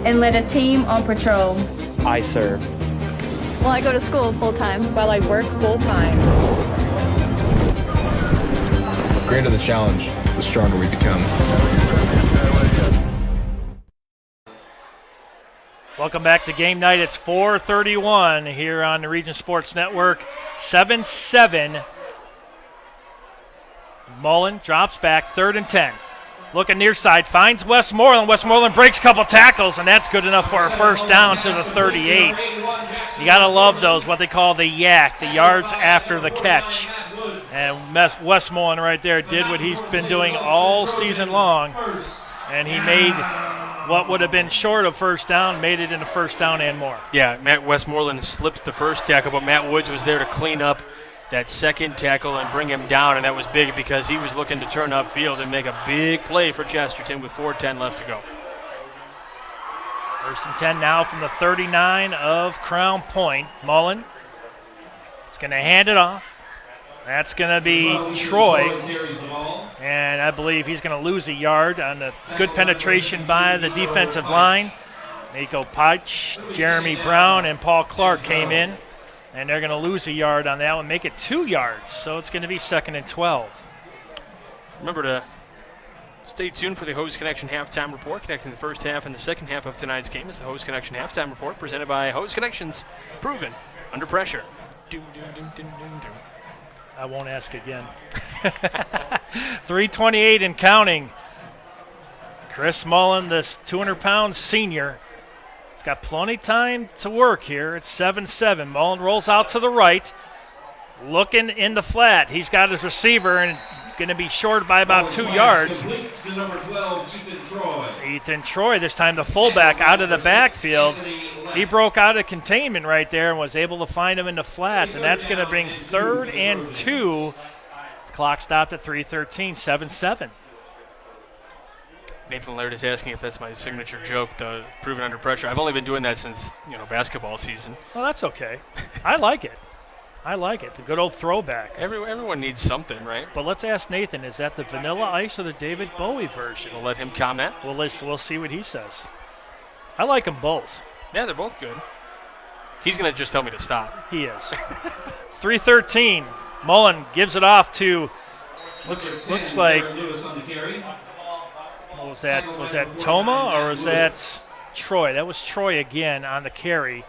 And led a team on patrol. I serve. Well, I go to school full-time. While I work full-time. The greater the challenge, the stronger we become. Welcome back to Game Night. It's 4:31 here on the Region Sports Network. 7-7. Mullen drops back, 3rd and 10. Looking near side, finds Westmoreland. Westmoreland breaks a couple tackles, and that's good enough for a first down to the 38. You got to love those, what they call the yak, the yards after the catch. And Westmoreland right there did what he's been doing all season long, and he made what would have been short of first down, made it into first down and more. Yeah, Matt Westmoreland slipped the first tackle, but Matt Woods was there to clean up that second tackle and bring him down, and that was big because he was looking to turn upfield and make a big play for Chesterton with 4:10 left to go. 1st and 10 now from the 39 of Crown Point. Mullen is going to hand it off. That's going to be Troy, and I believe he's going to lose a yard on the good penetration by the defensive line. Nico Peich, Jeremy Brown, and Paul Clark came in. And they're going to lose a yard on that one, make it 2 yards. So it's going to be 2nd and 12. Remember to stay tuned for the Hose Connection Halftime Report, connecting the first half and the second half of tonight's game. Is the Hose Connection Halftime Report presented by Hose Connections, proven under pressure. I won't ask again. 3:28 and counting. Chris Mullen, this 200-pound senior, He's got plenty of time to work here. It's 7-7. Mullen rolls out to the right, looking in the flat. He's got his receiver and going to be short by about 2 yards. Ethan Troy, this time the fullback out of the backfield. He broke out of containment right there and was able to find him in the flats, and that's going to bring 3rd and 2. The clock stopped at 3:13, 7-7. Nathan Laird is asking if that's my signature joke, the proven under pressure. I've only been doing that since, basketball season. Well, that's okay. I like it. The good old throwback. Everyone needs something, right? But let's ask Nathan, is that the Vanilla Ice or the David Bowie version? We'll let him comment. We'll see what he says. I like them both. Yeah, they're both good. He's going to just tell me to stop. He is. 3:13. Mullen gives it off to, looks like, was that Toma or was that Troy? That was Troy again on the carry.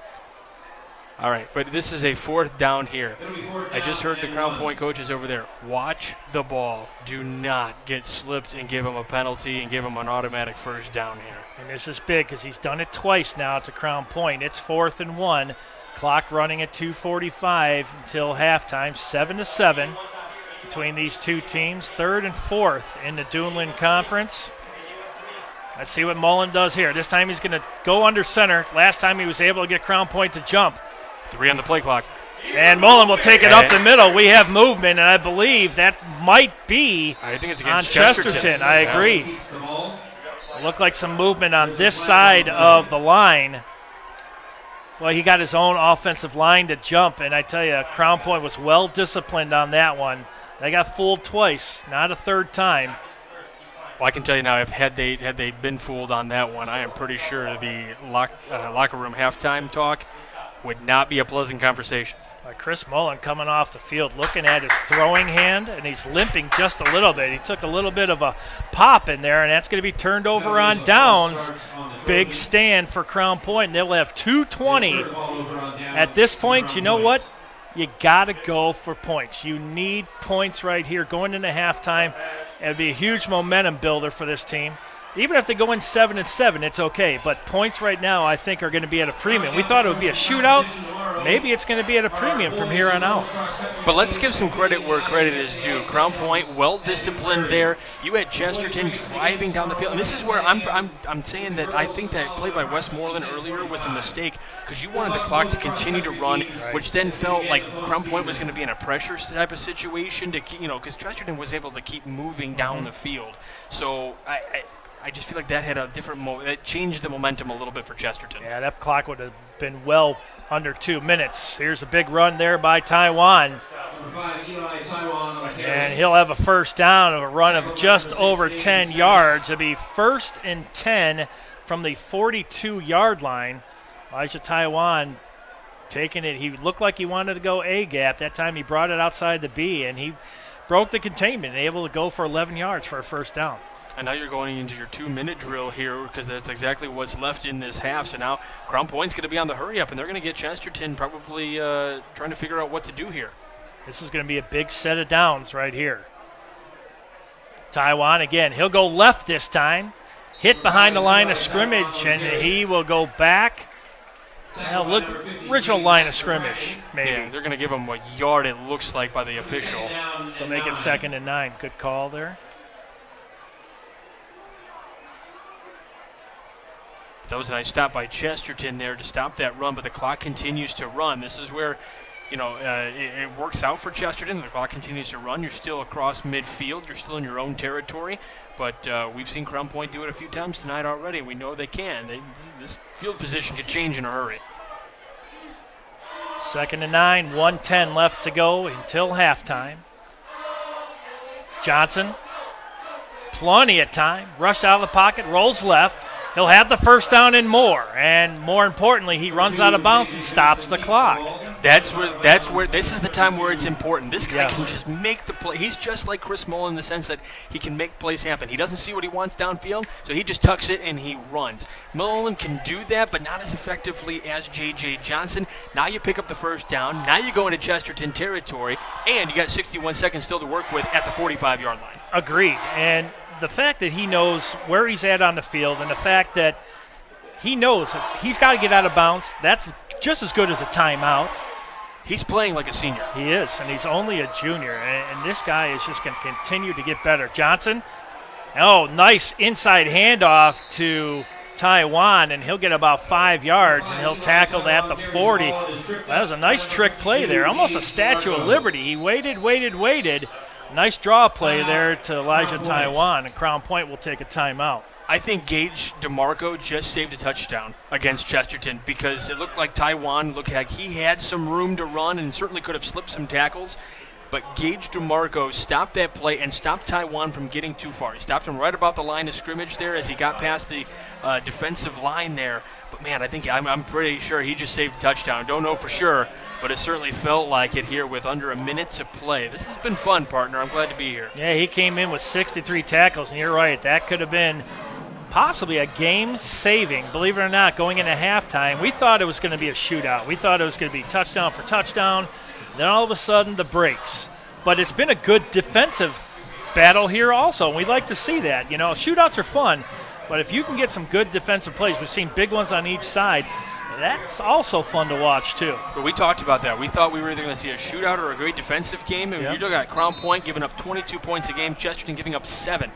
All right, but this is a 4th down here. I just heard the Crown Point coaches over there. Watch the ball. Do not get slipped and give him a penalty and give him an automatic 1st down here. And this is big because he's done it twice now to Crown Point. It's 4th and 1. Clock running at 2:45 until halftime. 7-7 between these two teams. 3rd and 4th in the Duneland Conference. Let's see what Mullen does here. This time he's going to go under center. Last time he was able to get Crown Point to jump. 3 on the play clock. And Mullen will take it up the middle. We have movement, and I believe that might be I think it's on against Chesterton. I agree. Looked like some movement on this side of the line. Well, he got his own offensive line to jump, and I tell you, Crown Point was well disciplined on that one. They got fooled twice, not a 3rd time. Well, I can tell you now, had they been fooled on that one, I am pretty sure the locker room halftime talk would not be a pleasant conversation. Chris Mullen coming off the field, looking at his throwing hand, and he's limping just a little bit. He took a little bit of a pop in there, and that's going to be turned over on downs. Big stand for Crown Point, and they'll have 2:20. At this point, you know what? You got to go for points. You need points right here going into halftime. It would be a huge momentum builder for this team. Even if they go in 7-7, it's okay. But points right now, I think, are going to be at a premium. We thought it would be a shootout. Maybe it's going to be at a premium from here on out. But let's give some credit where credit is due. Crown Point, well disciplined there. You had Chesterton driving down the field, and this is where I'm saying that I think that play by Westmoreland earlier was a mistake because you wanted the clock to continue to run, which then felt like Crown Point was going to be in a pressure type of situation to because Chesterton was able to keep moving down the field. So I just feel like that had a different that changed the momentum a little bit for Chesterton. Yeah, that clock would have been well under 2 minutes. Here's a big run there by Taiwan. And he'll have a 1st down of a run of just over 10 yards. It'll be 1st and 10 from the 42-yard line. Elijah Taiwan taking it. He looked like he wanted to go A gap. That time he brought it outside the B, and he broke the containment, able to go for 11 yards for a 1st down. And now you're going into your 2-minute drill here because that's exactly what's left in this half. So now Crown Point's going to be on the hurry up, and they're going to get Chesterton probably trying to figure out what to do here. This is going to be a big set of downs right here. Taiwan again. He'll go left this time. Hit behind the line of scrimmage, and he will go back. Now look, original line of scrimmage, maybe. Yeah, they're going to give him a yard, it looks like, by the official. So make it 2nd and 9. Good call there. That was a nice stop by Chesterton there to stop that run, but the clock continues to run. This is where, it works out for Chesterton. The clock continues to run. You're still across midfield. You're still in your own territory. But we've seen Crown Point do it a few times tonight already. We know they can. This field position could change in a hurry. 2nd and 9, 1:10 left to go until halftime. Johnson, plenty of time. Rushed out of the pocket, rolls left. He'll have the 1st down and more importantly, he runs out of bounds and stops the clock. That's where this is the time where it's important. This guy can just make the play. He's just like Chris Mullen in the sense that he can make plays happen. He doesn't see what he wants downfield, so he just tucks it and he runs. Mullen can do that, but not as effectively as J.J. Johnson. Now you pick up the 1st down. Now you go into Chesterton territory, and you got 61 seconds still to work with at the 45-yard line. Agreed. And the fact that he knows where he's at on the field and the fact that he knows he's got to get out of bounds. That's just as good as a timeout. He's playing like a senior. He is, and he's only a junior. And this guy is just going to continue to get better. Johnson, nice inside handoff to Taiwan, and he'll get about 5 yards, and he'll tackle at the 40. That was a nice trick play there, almost a Statue of Liberty. He waited. Nice draw play there to Elijah Taiwan, and Crown Point will take a timeout. I think Gage DeMarco just saved a touchdown against Chesterton because it looked like Taiwan looked like he had some room to run and certainly could have slipped some tackles. But Gage DeMarco stopped that play and stopped Taiwan from getting too far. He stopped him right about the line of scrimmage there as he got past the defensive line there. But, man, I'm pretty sure he just saved a touchdown. Don't know for sure, but it certainly felt like it here with under a minute to play. This has been fun, partner. I'm glad to be here. Yeah, he came in with 63 tackles, and you're right. That could have been possibly a game-saving, believe it or not, going into halftime. We thought it was going to be a shootout. We thought it was going to be touchdown for touchdown. Then all of a sudden, the breaks. But it's been a good defensive battle here also, and we'd like to see that. Shootouts are fun, but if you can get some good defensive plays, we've seen big ones on each side, that's also fun to watch too. But we talked about that. We thought we were either going to see a shootout or a great defensive game, and you got Crown Point giving up 22 points a game, Chesterton giving up 7.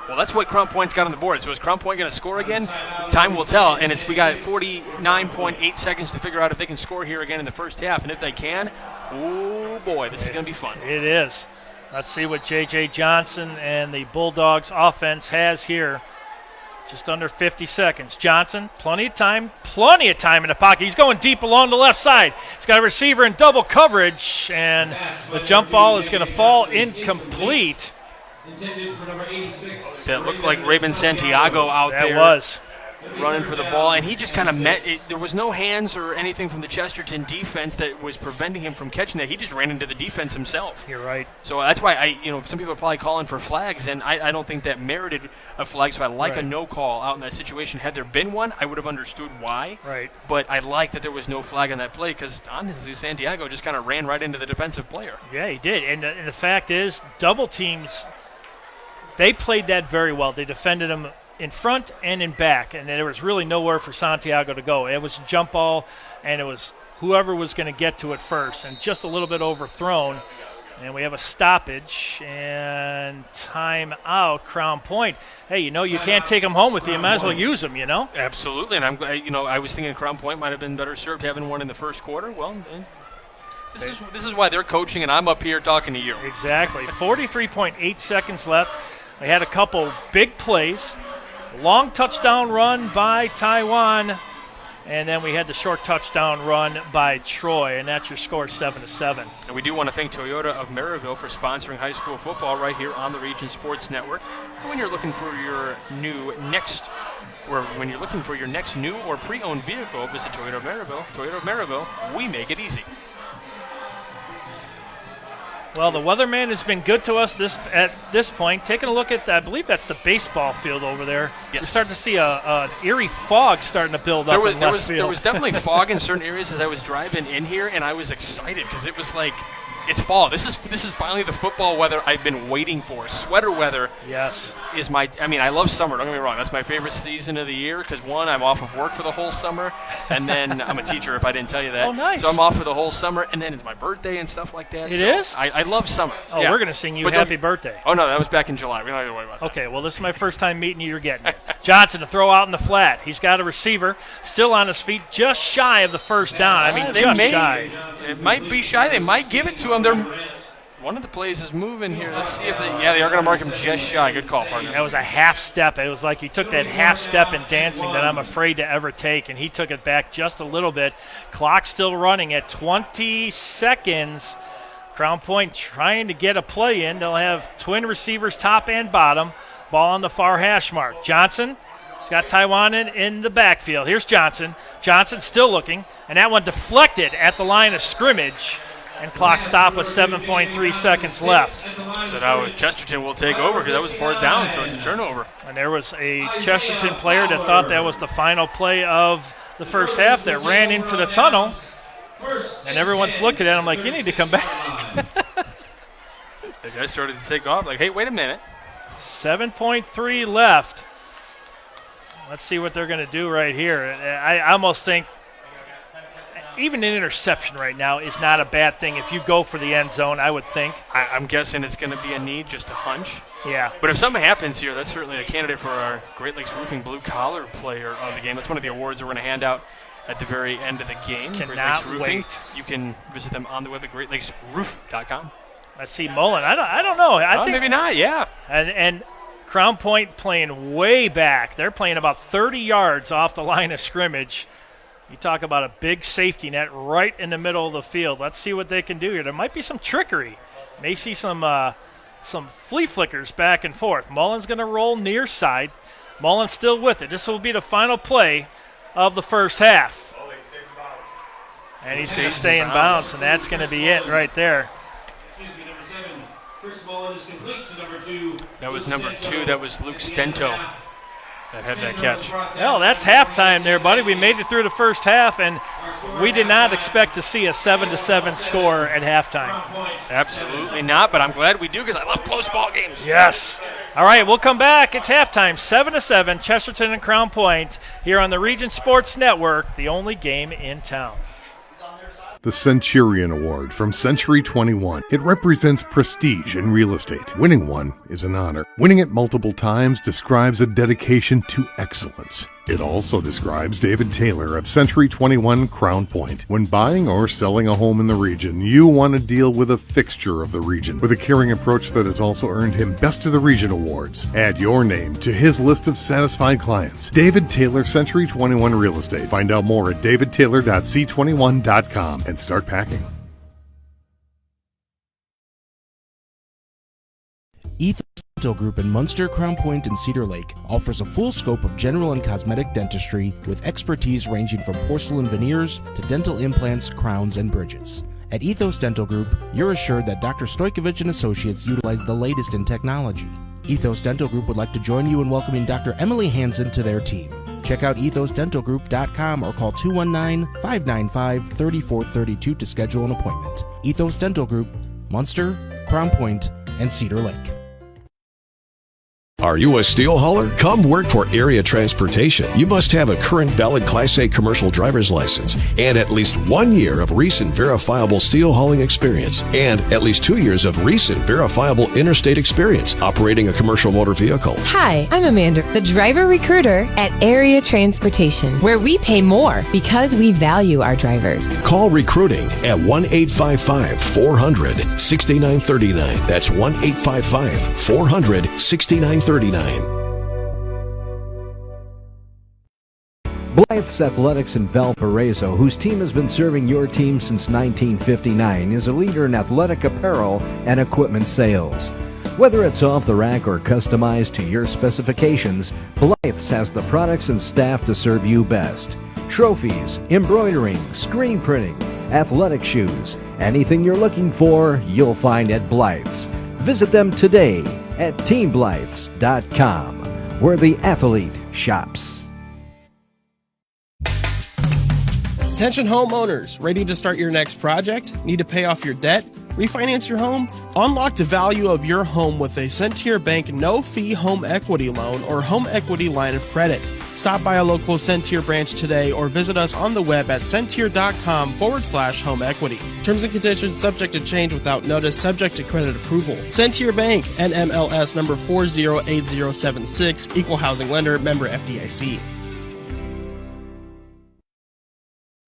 Well, that's what Crown Point's got on the board. So is Crown Point going to score again? Time will tell. And we got 49.8 seconds to figure out if they can score here again in the first half. And if they can, oh boy, this is going to be fun. It is. Let's see what J.J. Johnson and the Bulldogs offense has here. Just under 50 seconds. Johnson, plenty of time in the pocket. He's going deep along the left side. He's got a receiver in double coverage, and the jump ball is going to fall incomplete. That looked like Raven Santiago out there. That was. Running for the ball, and he just kind of met it. There was no hands or anything from the Chesterton defense that was preventing him from catching that. He just ran into the defense himself. You're right. So that's why some people are probably calling for flags, and I don't think that merited a flag. So I like a no call out in that situation. Had there been one, I would have understood why. Right. But I like that there was no flag on that play because honestly, Santiago just kind of ran right into the defensive player. Yeah, he did. And the fact is, double teams, they played that very well. They defended him in front and in back, and there was really nowhere for Santiago to go. It was a jump ball, and it was whoever was going to get to it first, and just a little bit overthrown. And we have a stoppage and timeout, Crown Point. Hey, you can't take them home with you. You might as well use them, Absolutely, and I'm glad, I was thinking Crown Point might have been better served having one in the first quarter. Well, this is why they're coaching, and I'm up here talking to you. Exactly. 43.8 seconds left. We had a couple big plays. Long touchdown run by Taiwan, and then we had the short touchdown run by Troy, and that's your score, 7-7. And we do want to thank Toyota of Maryville for sponsoring high school football right here on the Region Sports Network. And when you're looking for your next new or pre-owned vehicle, visit Toyota of Maryville. Toyota of Maryville, we make it easy. Well, the weatherman has been good to us at this point. Taking a look at, I believe that's the baseball field over there. Yes. We're starting to see an eerie fog starting to build up in left field. There was definitely fog in certain areas as I was driving in here, and I was excited because it was like, it's fall. This is finally the football weather I've been waiting for. Sweater weather. Yes. I love summer. Don't get me wrong. That's my favorite season of the year because, one, I'm off of work for the whole summer, and then I'm a teacher if I didn't tell you that. Oh, nice. So I'm off for the whole summer, and then it's my birthday and stuff like that. It is? I love summer. Oh, yeah. We're going to sing you happy birthday. Oh, no, that was back in July. We don't have to worry about that. Okay, well, this is my first time meeting you. You're getting it. Johnson to throw out in the flat. He's got a receiver still on his feet, just shy of the first down. Shy. It might be shy. They might give it to him. One of the plays is moving here. Let's see if they are going to mark him just shy. Good call, partner. That was a half step. It was like he took that half step in dancing that I'm afraid to ever take, and he took it back just a little bit. Clock still running at 20 seconds. Crown Point trying to get a play in. They'll have twin receivers, top and bottom. Ball on the far hash mark. Johnson. He's got Taiwan in the backfield. Here's Johnson. Johnson still looking, and that one deflected at the line of scrimmage. And clock stop with 7.3 seconds left. So now Chesterton will take over because that was 4th down, so it's a turnover. And there was a Chesterton player that thought that was the final play of the first half that ran into the tunnel. And everyone's looking at him like, you need to come back. The guy started to take off like, hey, wait a minute. 7.3 left. Let's see what they're going to do right here. I almost think even an interception right now is not a bad thing if you go for the end zone, I would think. I'm guessing it's going to be a need, just a hunch. Yeah. But if something happens here, that's certainly a candidate for our Great Lakes Roofing Blue Collar Player of the Game. That's one of the awards that we're going to hand out at the very end of the game. Cannot Great Lakes Roofing. wait. You can visit them on the web at greatlakesroof.com. Let's see Mullen. I don't know. I think maybe not, yeah. And Crown Point playing way back. They're playing about 30 yards off the line of scrimmage. You talk about a big safety net right in the middle of the field. Let's see what they can do here. There might be some trickery. May see some flea flickers back and forth. Mullen's going to roll near side. Mullen's still with it. This will be the final play of the first half. And he's going to stay in bounds, and that's going to be it right there. That was number 2. That was Luke Stento that had that catch. Well, that's halftime there, buddy. We made it through the first half, and we did not expect to see a 7-7 score at halftime. Absolutely not, but I'm glad we do because I love close ball games. Yes. All right, we'll come back. It's halftime, 7-7, Chesterton and Crown Point here on the Region Sports Network, the only game in town. The Centurion Award from Century 21. It represents prestige in real estate. Winning one is an honor. Winning it multiple times describes a dedication to excellence. It also describes David Taylor of Century 21 Crown Point. When buying or selling a home in the region, you want to deal with a fixture of the region with a caring approach that has also earned him Best of the Region awards. Add your name to his list of satisfied clients. David Taylor, Century 21 Real Estate. Find out more at davidtaylor.c21.com and start packing. Ethos Dental Group in Munster, Crown Point, and Cedar Lake offers a full scope of general and cosmetic dentistry with expertise ranging from porcelain veneers to dental implants, crowns, and bridges. At Ethos Dental Group, you're assured that Dr. Stojkovic and Associates utilize the latest in technology. Ethos Dental Group would like to join you in welcoming Dr. Emily Hansen to their team. Check out ethosdentalgroup.com or call 219-595-3432 to schedule an appointment. Ethos Dental Group, Munster, Crown Point, and Cedar Lake. Are you a steel hauler? Come work for Area Transportation. You must have a current valid Class A commercial driver's license and at least 1 year of recent verifiable steel hauling experience and at least 2 years of recent verifiable interstate experience operating a commercial motor vehicle. Hi, I'm Amanda, the driver recruiter at Area Transportation, where we pay more because we value our drivers. Call recruiting at 1-855-400-6939. That's 1-855-400-6939. Blythe's Athletics in Valparaiso, whose team has been serving your team since 1959, is a leader in athletic apparel and equipment sales. Whether it's off the rack or customized to your specifications, Blythe's has the products and staff to serve you best. Trophies, embroidering, screen printing, athletic shoes, anything you're looking for, you'll find at Blythe's. Visit them today at teamblythes.com, where the athlete shops. Attention homeowners, ready to start your next project? Need to pay off your debt? Refinance your home? Unlock the value of your home with a Centier Bank no-fee home equity loan or home equity line of credit. Stop by a local Centier branch today or visit us on the web at centier.com/home equity. Terms and conditions subject to change without notice, subject to credit approval. Centier Bank, NMLS number 408076, Equal Housing Lender, member FDIC.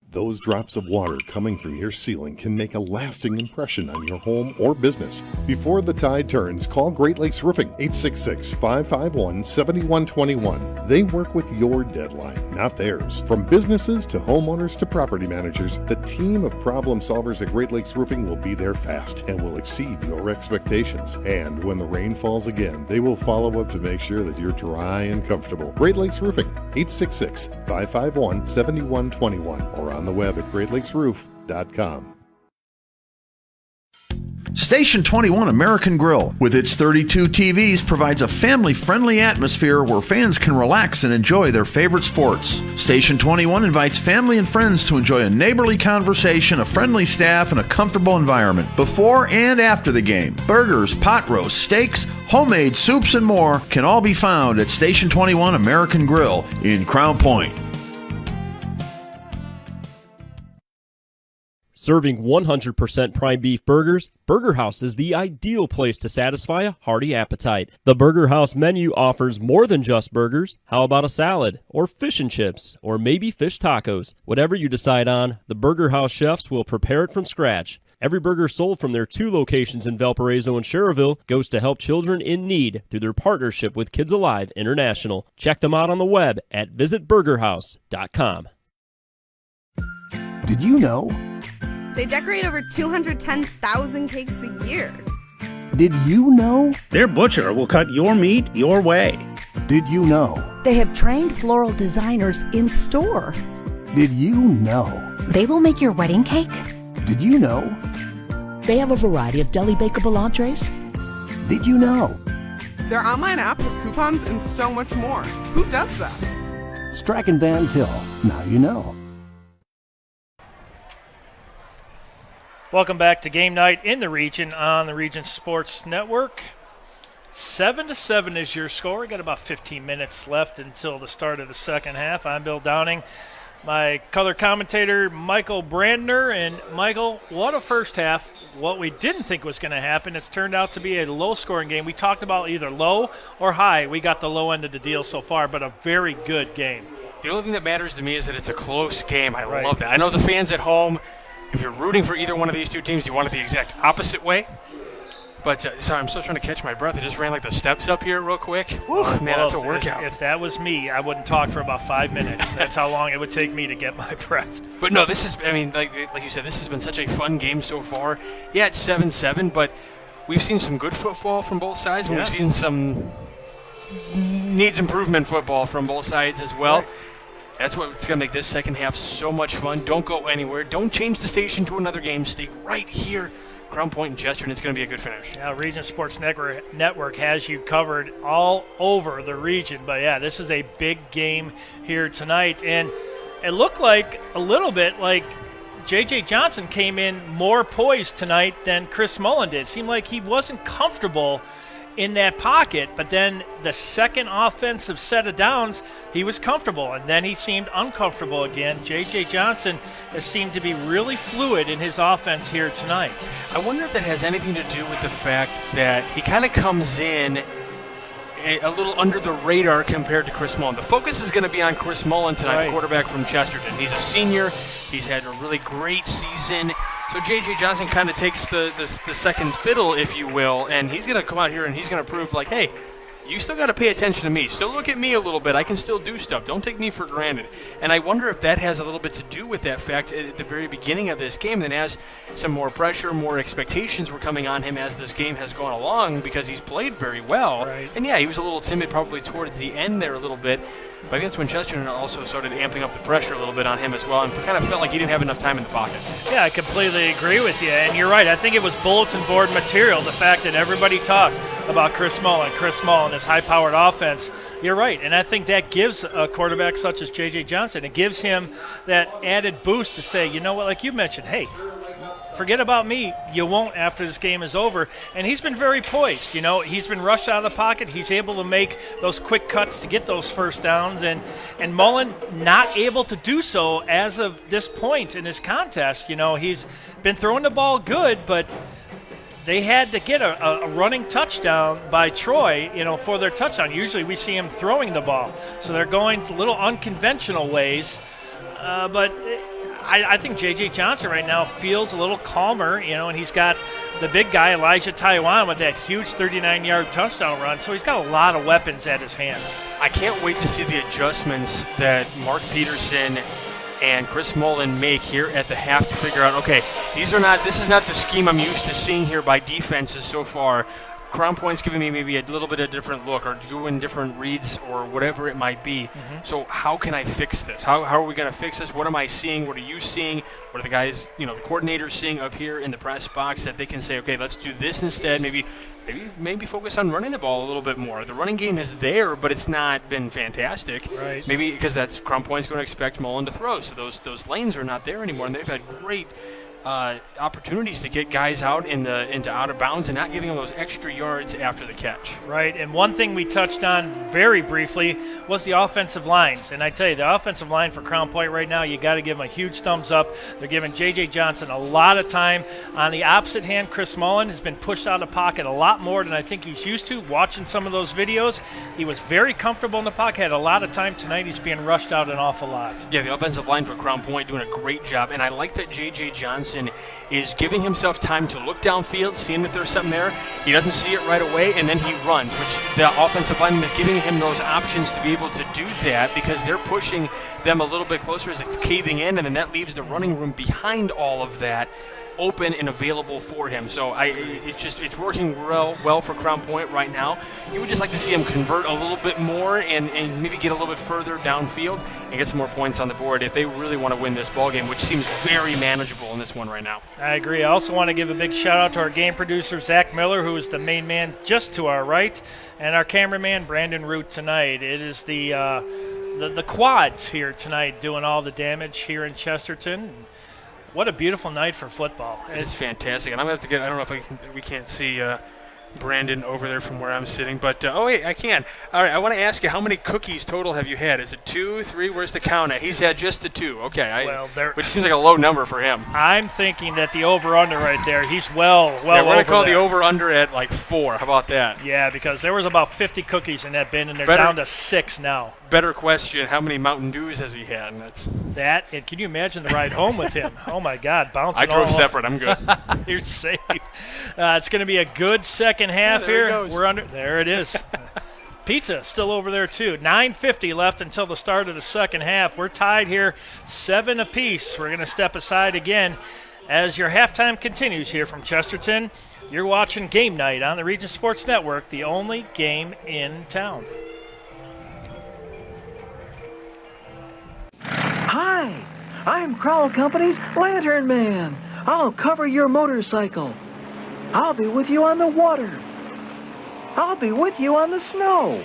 Those drops of water coming from your ceiling can make a lasting impression on your home or business. Before the tide turns, call Great Lakes Roofing, 866-551-7121. They work with your deadline, not theirs. From businesses to homeowners to property managers, the team of problem solvers at Great Lakes Roofing will be there fast and will exceed your expectations. And when the rain falls again, they will follow up to make sure that you're dry and comfortable. Great Lakes Roofing, 866-551-7121, or on the web at greatlakesroof.com. Station 21 American Grill, with its 32 TVs, provides a family-friendly atmosphere where fans can relax and enjoy their favorite sports. Station 21 invites family and friends to enjoy a neighborly conversation, a friendly staff, and a comfortable environment before and after the game. Burgers, pot roasts, steaks, homemade soups, and more can all be found at Station 21 American Grill in Crown Point. Serving 100% prime beef burgers, Burger House is the ideal place to satisfy a hearty appetite. The Burger House menu offers more than just burgers. How about a salad, or fish and chips, or maybe fish tacos? Whatever you decide on, the Burger House chefs will prepare it from scratch. Every burger sold from their 2 locations in Valparaiso and Schererville goes to help children in need through their partnership with Kids Alive International. Check them out on the web at visitburgerhouse.com. Did you know? They decorate over 210,000 cakes a year. Did you know? Their butcher will cut your meat your way. Did you know? They have trained floral designers in store. Did you know? They will make your wedding cake. Did you know? They have a variety of deli bakeable entrees. Did you know? Their online app has coupons and so much more. Who does that? Strachan Van Til. Now you know. Welcome back to Game Night in the Region on the Region Sports Network. 7-7 is your score. We got about 15 minutes left until the start of the second half. I'm Bill Downing. My color commentator, Michael Brandner. And, Michael, what a first half. What we didn't think was going to happen, it's turned out to be a low-scoring game. We talked about either low or high. We got the low end of the deal so far, but a very good game. The only thing that matters to me is that it's a close game. I love that. I know the fans at home, if you're rooting for either one of these two teams, you want it the exact opposite way. But, sorry, I'm still trying to catch my breath. I just ran like the steps up here real quick. Whew, man, that's a workout. If that was me, I wouldn't talk for about 5 minutes. That's how long it would take me to get my breath. But, no, this is, I mean, like you said, this has been such a fun game so far. Yeah, it's 7-7, but we've seen some good football from both sides, and we've seen some needs improvement football from both sides as well. Right. That's what's going to make this second half so much fun. Don't go anywhere. Don't change the station to another game. Stay right here. Crown Point and Chesterton, it's going to be a good finish. Yeah, Region Sports Network has you covered all over the region. But, yeah, this is a big game here tonight. And it looked like a little bit like J.J. Johnson came in more poised tonight than Chris Mullen did. It seemed like he wasn't comfortable in that pocket, but then the second offensive set of downs, he was comfortable, and then he seemed uncomfortable again. J.J. Johnson has seemed to be really fluid in his offense here tonight. I wonder if that has anything to do with the fact that he kind of comes in a little under the radar compared to Chris Mullen. The focus is going to be on Chris Mullen tonight, the quarterback from Chesterton. He's a senior. He's had a really great season. So J.J. Johnson kind of takes the second fiddle, if you will, and he's going to come out here and he's going to prove, like, hey, you still got to pay attention to me. Still look at me a little bit. I can still do stuff. Don't take me for granted. And I wonder if that has a little bit to do with that fact at the very beginning of this game. Then as some more pressure, more expectations were coming on him as this game has gone along because he's played very well. Right. And, yeah, he was a little timid probably towards the end there a little bit. But I think that's when Chesterton also started amping up the pressure a little bit on him as well and kind of felt like he didn't have enough time in the pocket. Yeah, I completely agree with you. And you're right. I think it was bulletin board material, the fact that everybody talked about Chris Mullen, his high-powered offense. You're right. And I think that gives a quarterback such as J.J. Johnson, it gives him that added boost to say, you know what, like you mentioned, hey, forget about me. You won't after this game is over. And he's been very poised. You know, he's been rushed out of the pocket. He's able to make those quick cuts to get those first downs. And Mullen not able to do so as of this point in his contest. You know, he's been throwing the ball good, but they had to get a running touchdown by Troy, you know, for their touchdown. Usually we see him throwing the ball. So they're going to little unconventional ways. But I think J.J. Johnson right now feels a little calmer, you know, and he's got the big guy, Elijah Taiwan, with that huge 39-yard touchdown run. So he's got a lot of weapons at his hands. I can't wait to see the adjustments that Mark Peterson and Chris Mullen make here at the half to figure out, okay, this is not the scheme I'm used to seeing here by defenses so far. Crown Point's giving me maybe a little bit of different look or doing different reads or whatever it might be. So how can I fix this? How are we going to fix this? What am I seeing? What are you seeing? What are the guys, the coordinators seeing up here in the press box that they can say, okay, let's do this instead. Maybe focus on running the ball a little bit more. The running game is there, but it's not been fantastic. Right. Maybe because that's Crown Point's going to expect Mullen to throw, so those lanes are not there anymore, and they've had great opportunities to get guys out into out of bounds and not giving them those extra yards after the catch. Right, and one thing we touched on very briefly was the offensive lines. And I tell you, the offensive line for Crown Point right now, you got to give them a huge thumbs up. They're giving J.J. Johnson a lot of time. On the opposite hand, Chris Mullen has been pushed out of the pocket a lot more than I think he's used to. Watching some of those videos, he was very comfortable in the pocket, had a lot of time. Tonight he's being rushed out an awful lot. Yeah, the offensive line for Crown Point doing a great job, and I like that J.J. Johnson is giving himself time to look downfield, seeing if there's something there. He doesn't see it right away, and then he runs, which the offensive lineman is giving him those options to be able to do that because they're pushing them a little bit closer as it's caving in, and then that leaves the running room behind all of that open and available for him. So it's working well for Crown Point right now. You would just like to see him convert a little bit more and maybe get a little bit further downfield and get some more points on the board if they really want to win this ball game, which seems very manageable in this one right now. I agree. I also want to give a big shout out to our game producer Zach Miller, who is the main man just to our right, and our cameraman Brandon Root tonight. It is the quads here tonight doing all the damage here in Chesterton. What a beautiful night for football. It's fantastic. And I'm going to have to get, I don't know if we can't see Brandon over there from where I'm sitting, but, oh, wait, I can. All right, I want to ask you, how many cookies total have you had? Is it 2, 3? Where's the count at? He's had just the 2. Okay, which seems like a low number for him. I'm thinking that the over-under right there, he's well we're going to call there. the over-under at like 4. How about that? Yeah, because there was about 50 cookies in that bin, and they're down to 6 now. Better question, how many Mountain Dews has he had? And can you imagine the ride home with him? Oh, my God, bouncing I drove separate. I'm good. You're safe. It's going to be a good second half here. We're under. There it is. Pizza still over there, too. 9:50 left until the start of the second half. We're tied here 7 apiece. We're going to step aside again as your halftime continues here from Chesterton. You're watching Game Night on the Region Sports Network, the only game in town. Hi, I'm Crowell Company's Lantern Man. I'll cover your motorcycle. I'll be with you on the water. I'll be with you on the snow.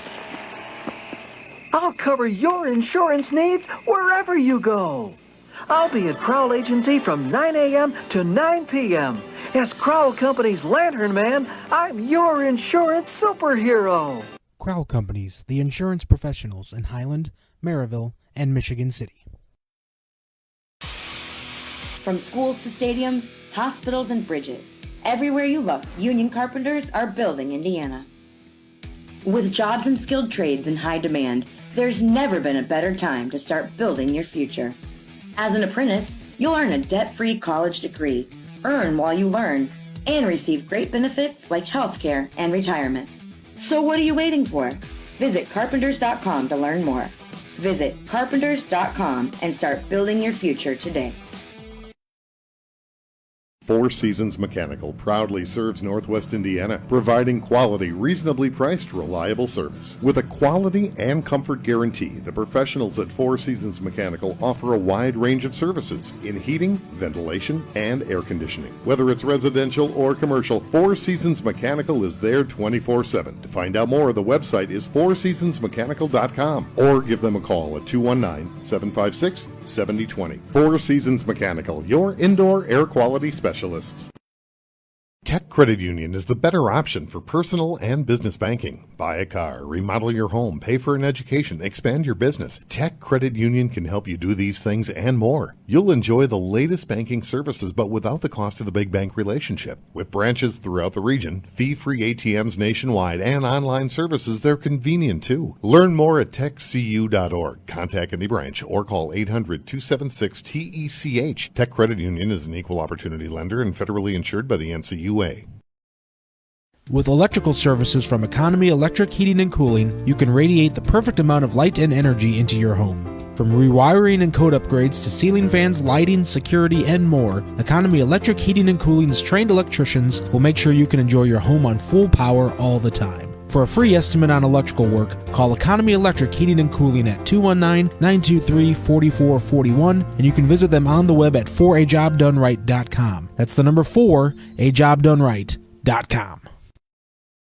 I'll cover your insurance needs wherever you go. I'll be at Crowell Agency from 9 a.m. to 9 p.m. As Crowell Company's Lantern Man, I'm your insurance superhero. Crowell Companies, the insurance professionals in Highland, Maryville, and Michigan City. From schools to stadiums, hospitals and bridges, everywhere you look, union carpenters are building Indiana. With jobs and skilled trades in high demand, there's never been a better time to start building your future. As an apprentice, you'll earn a debt-free college degree, earn while you learn, and receive great benefits like healthcare and retirement. So what are you waiting for? Visit carpenters.com to learn more. Visit carpenters.com and start building your future today. Four Seasons Mechanical proudly serves Northwest Indiana, providing quality, reasonably priced, reliable service. With a quality and comfort guarantee, the professionals at Four Seasons Mechanical offer a wide range of services in heating, ventilation, and air conditioning. Whether it's residential or commercial, Four Seasons Mechanical is there 24/7. To find out more, the website is fourseasonsmechanical.com or give them a call at 219-756-7020. Four Seasons Mechanical, your indoor air quality specialist. Tech Credit Union is the better option for personal and business banking. Buy a car, remodel your home, pay for an education, expand your business. Tech Credit Union can help you do these things and more. You'll enjoy the latest banking services, but without the cost of the big bank relationship. With branches throughout the region, fee-free ATMs nationwide, and online services, they're convenient too. Learn more at techcu.org. Contact any branch or call 800-276-TECH. Tech Credit Union is an equal opportunity lender and federally insured by the NCUA. With electrical services from Economy Electric Heating and Cooling, you can radiate the perfect amount of light and energy into your home. From rewiring and code upgrades to ceiling fans, lighting, security, and more, Economy Electric Heating and Cooling's trained electricians will make sure you can enjoy your home on full power all the time. For a free estimate on electrical work, call Economy Electric Heating and Cooling at 219-923-4441, and you can visit them on the web at forajobdoneright.com. That's the number 4, ajobdoneright.com.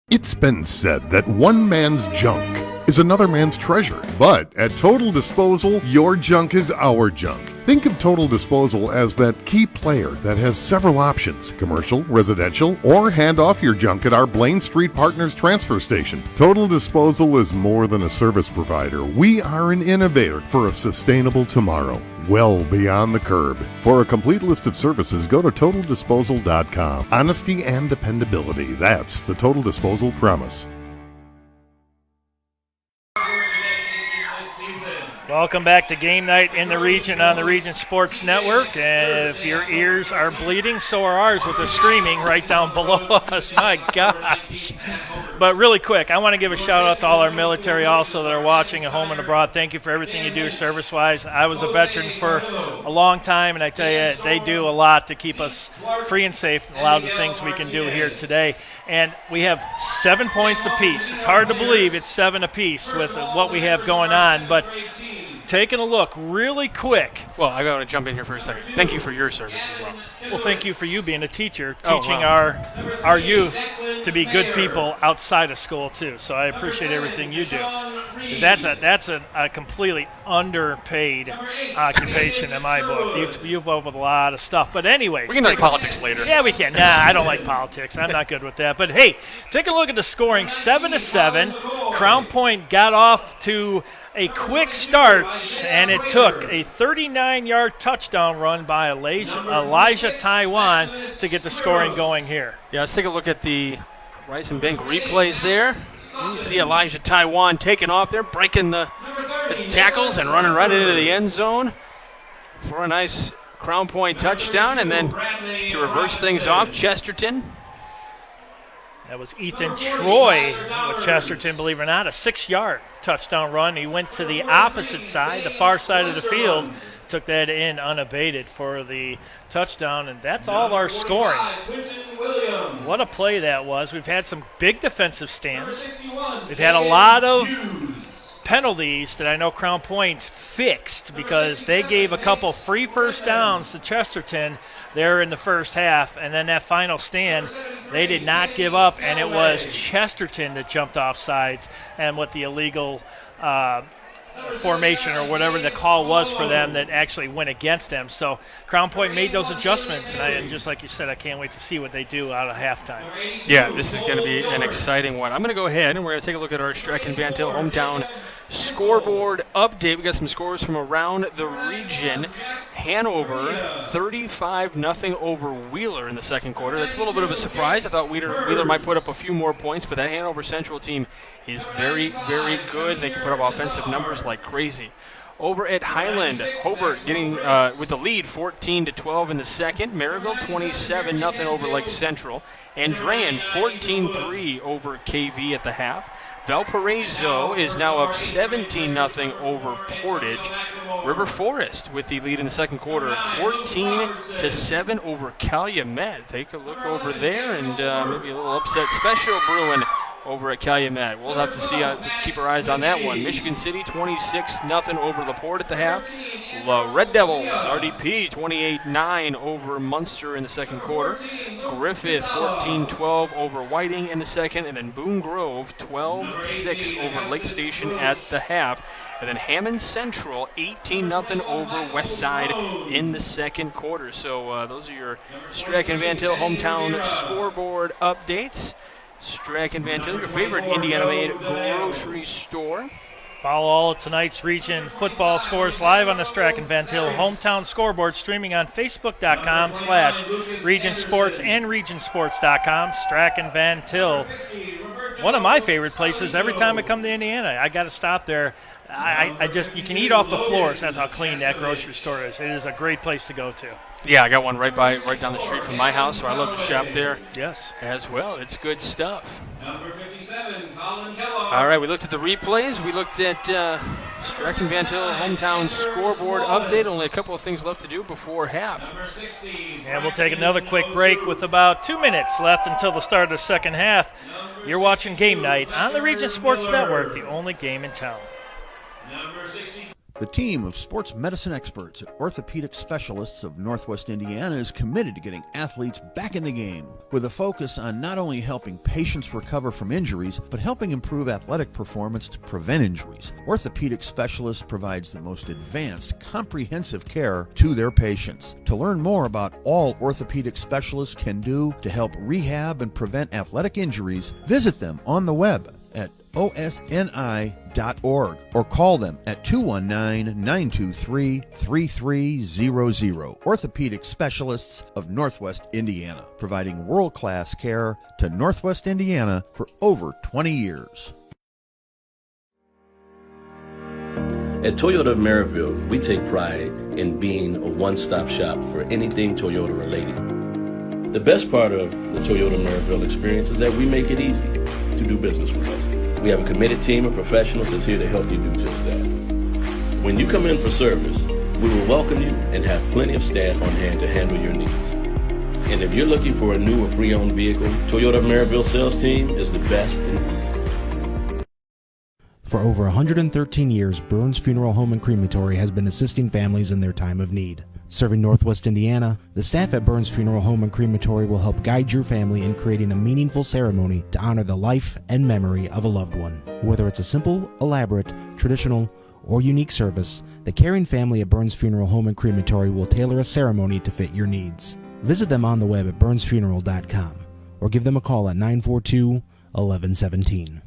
It's been said that one man's junk is another man's treasure. But at Total Disposal, your junk is our junk. Think of Total Disposal as that key player that has several options: commercial, residential, or hand off your junk at our Blaine Street Partners transfer station. Total Disposal is more than a service provider. We are an innovator for a sustainable tomorrow, well beyond the curb. For a complete list of services, go to TotalDisposal.com. Honesty and dependability, that's the Total Disposal promise. Welcome back to Game Night in the Region on the Region Sports Network. And if your ears are bleeding, so are ours with the screaming right down below us. My gosh. But really quick, I want to give a shout-out to all our military also that are watching at home and abroad. Thank you for everything you do service-wise. I was a veteran for a long time, and I tell you, they do a lot to keep us free and safe and a lot of the things we can do here today. And we have 7 points apiece. It's hard to believe it's 7 apiece with what we have going on, but taking a look really quick. Well, I got to jump in here for a second. Thank you for your service as well. Well, thank you for you being a teacher, teaching our youth to be good people outside of school too. So I appreciate everything you do. 'Cause that's a completely underpaid occupation in my book. You up with a lot of stuff. But anyways, we can talk politics later. Yeah, we can. Nah, I don't like politics. I'm not good with that. But hey, take a look at the scoring: 7-7. Crown Point got off to a quick start, and it took a 39-yard touchdown run by Elijah Taiwan to get the scoring going here. Yeah, let's take a look at the Rice and Bank replays there. You see Elijah Taiwan taking off there, breaking the tackles and running right into the end zone for a nice Crown Point touchdown. And then to reverse things off, Chesterton. That was Ethan Troy with Chesterton, believe it or not, a 6-yard touchdown run. He went to the opposite side, the far side of the field, took that in unabated for the touchdown, and that's all our scoring. What a play that was. We've had some big defensive stands. We've had a lot of penalties that I know Crown Point fixed because they gave a couple free first downs to Chesterton there in the first half, and then that final stand, they did not give up, and it was Chesterton that jumped off sides and with the illegal formation or whatever the call was for them that actually went against them. So Crown Point made those adjustments, and just like you said, I can't wait to see what they do out of halftime. Yeah, this is going to be an exciting one. I'm going to go ahead and we're going to take a look at our Strachan Van Til hometown scoreboard update. We got some scores from around the region. Hanover 35-0 over Wheeler in the second quarter. That's a little bit of a surprise. I thought Wheeler might put up a few more points, but that Hanover Central team is very, very good. They can put up offensive numbers like crazy. Over at Highland, Hobart getting with the lead 14-12 in the second. Marigold 27-0 over Lake Central. Andrean 14-3 over KV at the half. Valparaiso is now up 17-0 over Portage. River Forest with the lead in the second quarter, 14-7 over Calumet. Take a look over there, and maybe a little upset special brewing over at Calumet. We'll have to see, keep our eyes on that one. Michigan City 26-0 over LaPorte at the half. Red Devils, RDP 28-9 over Munster in the second quarter. Griffith 14-12 over Whiting in the second, and then Boone Grove 12-6 over Lake Station at the half. And then Hammond Central 18-0 over Westside in the second quarter. So those are your Strachan Van Til hometown scoreboard updates. Strachan Van Til, your favorite Indiana-made grocery store. Follow all of tonight's region football scores live on the Strachan Van Til hometown scoreboard, streaming on Facebook.com/Region Sports and RegionSports.com. Strachan Van Til, one of my favorite places. Every time I come to Indiana, I got to stop there. I just, you can eat off the floors. That's how clean that grocery store is. It is a great place to go to. Yeah, I got one right down the street from my house, so I love to shop there. Yes, as well. It's good stuff. All right, we looked at the replays. We looked at Strachan Van Til hometown scoreboard update. Only a couple of things left to do before half. And we'll take another quick break with about 2 minutes left until the start of the second half. You're watching Game Night on the Region Sports Network, the only game in town. The team of sports medicine experts at Orthopedic Specialists of Northwest Indiana is committed to getting athletes back in the game, with a focus on not only helping patients recover from injuries, but helping improve athletic performance to prevent injuries. Orthopedic Specialists provides the most advanced, comprehensive care to their patients. To learn more about all orthopedic specialists can do to help rehab and prevent athletic injuries, visit them on the web at osni.org or call them at 219-923-3300. Orthopedic Specialists of Northwest Indiana, providing world-class care to Northwest Indiana for over 20 years. At Toyota of Maryville, we take pride in being a one-stop shop for anything Toyota related. The best part of the Toyota Maryville experience is that we make it easy to do business with us. We have a committed team of professionals that's here to help you do just that. When you come in for service, we will welcome you and have plenty of staff on hand to handle your needs. And if you're looking for a new or pre-owned vehicle, Toyota of Maryville sales team is the best in. For over 113 years, Burns Funeral Home and Crematory has been assisting families in their time of need. Serving Northwest Indiana, the staff at Burns Funeral Home and Crematory will help guide your family in creating a meaningful ceremony to honor the life and memory of a loved one. Whether it's a simple, elaborate, traditional, or unique service, the caring family at Burns Funeral Home and Crematory will tailor a ceremony to fit your needs. Visit them on the web at burnsfuneral.com or give them a call at 942-1117.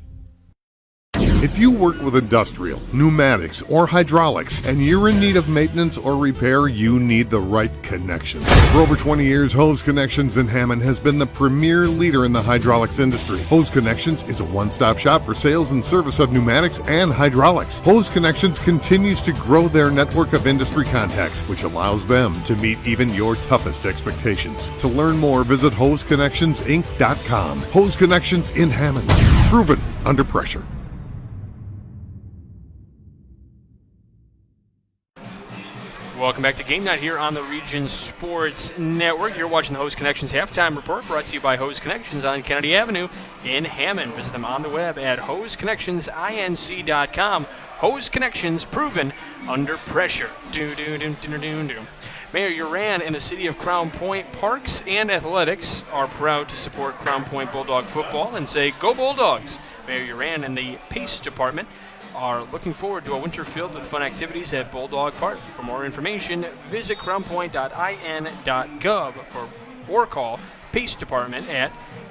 If you work with industrial, pneumatics, or hydraulics, and you're in need of maintenance or repair, you need the right connection. For over 20 years, Hose Connections in Hammond has been the premier leader in the hydraulics industry. Hose Connections is a one-stop shop for sales and service of pneumatics and hydraulics. Hose Connections continues to grow their network of industry contacts, which allows them to meet even your toughest expectations. To learn more, visit HoseConnectionsInc.com. Hose Connections in Hammond. Proven under pressure. Welcome back to Game Night here on the Region Sports Network. You're watching the Hose Connections Halftime Report, brought to you by Hose Connections on Kennedy Avenue in Hammond. Visit them on the web at hoseconnectionsinc.com. Hose Connections, proven under pressure. Mayor Uran and the City of Crown Point Parks and Athletics are proud to support Crown Point Bulldog football and say, "Go Bulldogs!" Mayor Uran and the Pace Department are looking forward to a winter filled with fun activities at Bulldog Park. For more information, visit crownpoint.in.gov or call Pace Department at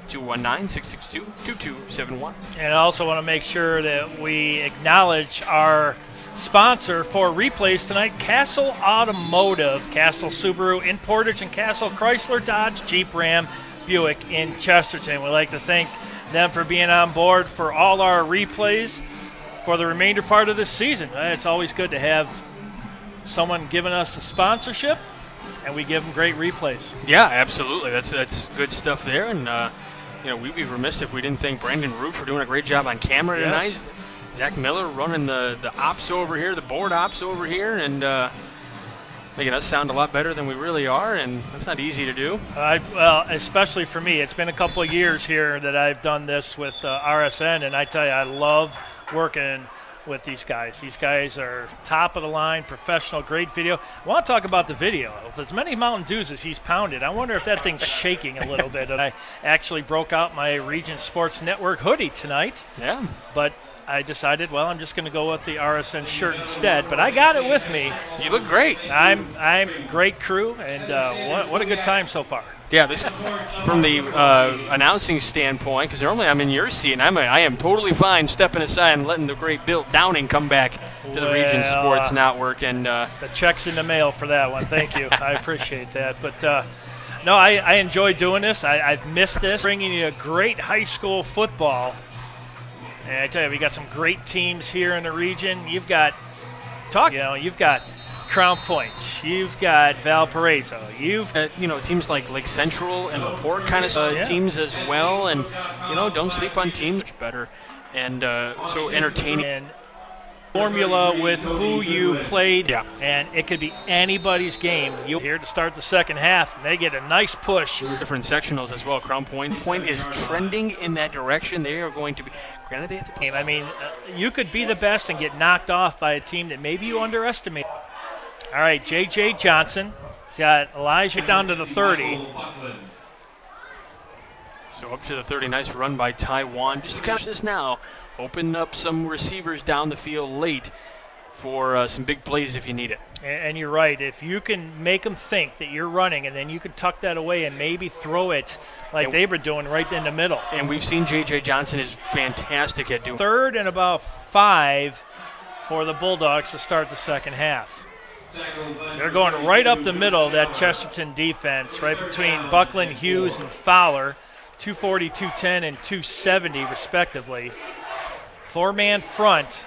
219-662-2271. And I also want to make sure that we acknowledge our sponsor for replays tonight, Castle Automotive, Castle Subaru in Portage and Castle Chrysler Dodge Jeep Ram Buick in Chesterton. We'd like to thank them for being on board for all our replays for the remainder part of this season. It's always good to have someone giving us a sponsorship, and we give them great replays. Yeah, absolutely. That's good stuff there. And, we'd be remiss if we didn't thank Brandon Root for doing a great job on camera tonight. Yes. Zach Miller running the ops over here, the board ops over here, and making us sound a lot better than we really are, and that's not easy to do. Well, especially for me. It's been a couple of years here that I've done this with RSN, and I tell you, I love working with these guys. These guys are top of the line, professional, great video. I want to talk about the video. With as many Mountain Dews as he's pounded, I wonder if that thing's shaking a little bit. And I actually broke out my Region Sports Network hoodie tonight. Yeah. But I decided, well, I'm just going to go with the RSN shirt instead. But I got it with me. You look great. I'm great crew, and what a good time so far. Yeah, this from the announcing standpoint, because normally I'm in your seat, and I am totally fine stepping aside and letting the great Bill Downing come back to the Region Sports Network. And the check's in the mail for that one. Thank you. I appreciate that. But, no, I enjoy doing this. I've missed this. Bringing you a great high school football. And I tell you, we got some great teams here in the region. You've got Crown Point, you've got Valparaiso, you've teams like Lake Central and LaPorte kind of teams as well, and don't sleep on teams. Much better and so entertaining. And formula with who you played, and it could be anybody's game. You're here to start the second half, and they get a nice push. Different sectionals as well. Crown Point is trending in that direction. They are going to be, granted they have to. I mean, you could be the best and get knocked off by a team that maybe you underestimate. All right, J.J. Johnson. He's got Elijah down to the 30. So up to the 30, nice run by Taiwan. Just to catch this now, open up some receivers down the field late for some big plays if you need it. And you're right. If you can make them think that you're running, and then you can tuck that away and maybe throw it like they were doing right in the middle. And we've seen J.J. Johnson is fantastic at doing. 3rd and about 5 for the Bulldogs to start the second half. They're going right up the middle of that Chesterton defense, right between Buckland, Hughes, and Fowler. 240, 210, and 270, respectively. 4-man front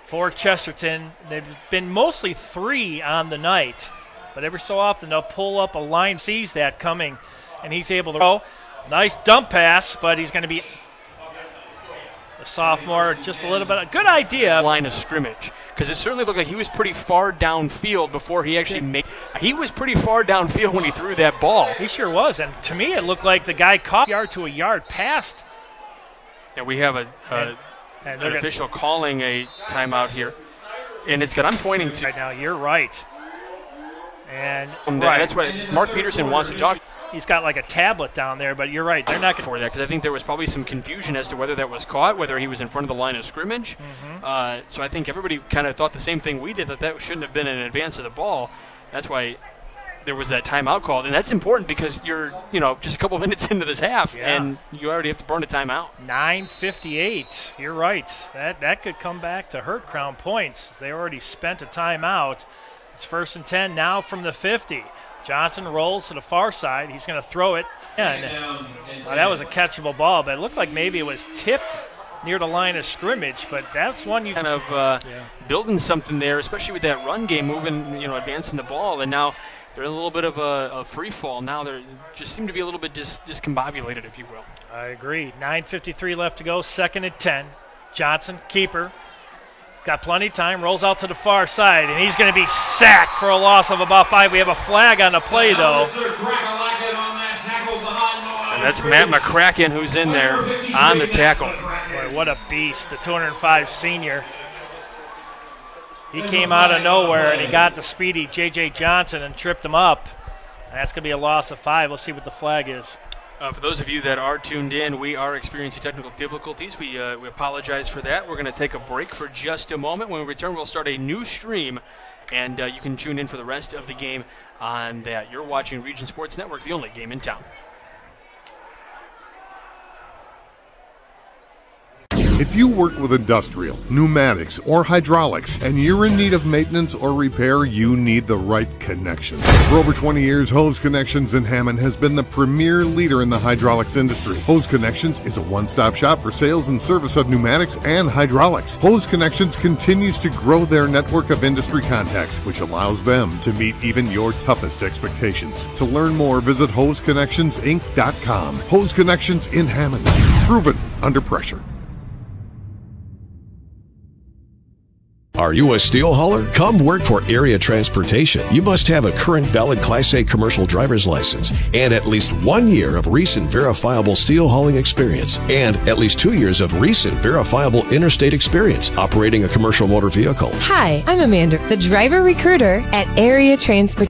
for Chesterton. They've been mostly 3 on the night, but every so often they'll pull up a line, sees that coming, and he's able to throw. Nice dump pass, but he's going to be the sophomore, just a little bit. A good idea. Line of scrimmage, because it certainly looked like he was pretty far downfield before he actually made. He was pretty far downfield when he threw that ball. He sure was, and to me it looked like the guy caught yard to a yard past. And we have an official calling a timeout here, and it's good. I'm pointing to right now. You're right, and that's what Mark Peterson wants to talk. He's got like a tablet down there, but you're right. They're not going for that, because I think there was probably some confusion as to whether that was caught, whether he was in front of the line of scrimmage. So I think everybody kind of thought the same thing we did, that shouldn't have been in advance of the ball. That's why there was that timeout called, and that's important because you're just a couple minutes into this half, and you already have to burn a timeout. 9:58. You're right. That could come back to hurt Crown Point. They already spent a timeout. It's 1st and 10 now from the 50. Johnson rolls to the far side. He's going to throw it. And that was a catchable ball, but it looked like maybe it was tipped near the line of scrimmage. But that's one you kind of building something there, especially with that run game moving, advancing the ball. And now they're in a little bit of a free fall. Now they just seem to be a little bit discombobulated, if you will. I agree. 9:53 left to go. 2nd and 10. Johnson, keeper. Got plenty of time, rolls out to the far side, and he's going to be sacked for a loss of about 5. We have a flag on the play, though. And that's Matt McCracken who's in there on the tackle. Boy, what a beast, the 205 senior. He came out of nowhere, and he got the speedy J.J. Johnson and tripped him up. And that's going to be a loss of 5. We'll see what the flag is. For those of you that are tuned in, we are experiencing technical difficulties. We apologize for that. We're going to take a break for just a moment. When we return, we'll start a new stream, and you can tune in for the rest of the game on that. You're watching Region Sports Network, the only game in town. If you work with industrial, pneumatics, or hydraulics, and you're in need of maintenance or repair, you need the right connection. For over 20 years, Hose Connections in Hammond has been the premier leader in the hydraulics industry. Hose Connections is a one-stop shop for sales and service of pneumatics and hydraulics. Hose Connections continues to grow their network of industry contacts, which allows them to meet even your toughest expectations. To learn more, visit HoseConnectionsInc.com. Hose Connections in Hammond. Proven under pressure. Are you a steel hauler? Come work for Area Transportation. You must have a current valid Class A commercial driver's license and at least 1 year of recent verifiable steel hauling experience and at least 2 years of recent verifiable interstate experience operating a commercial motor vehicle. Hi, I'm Amanda, the driver recruiter at Area Transportation.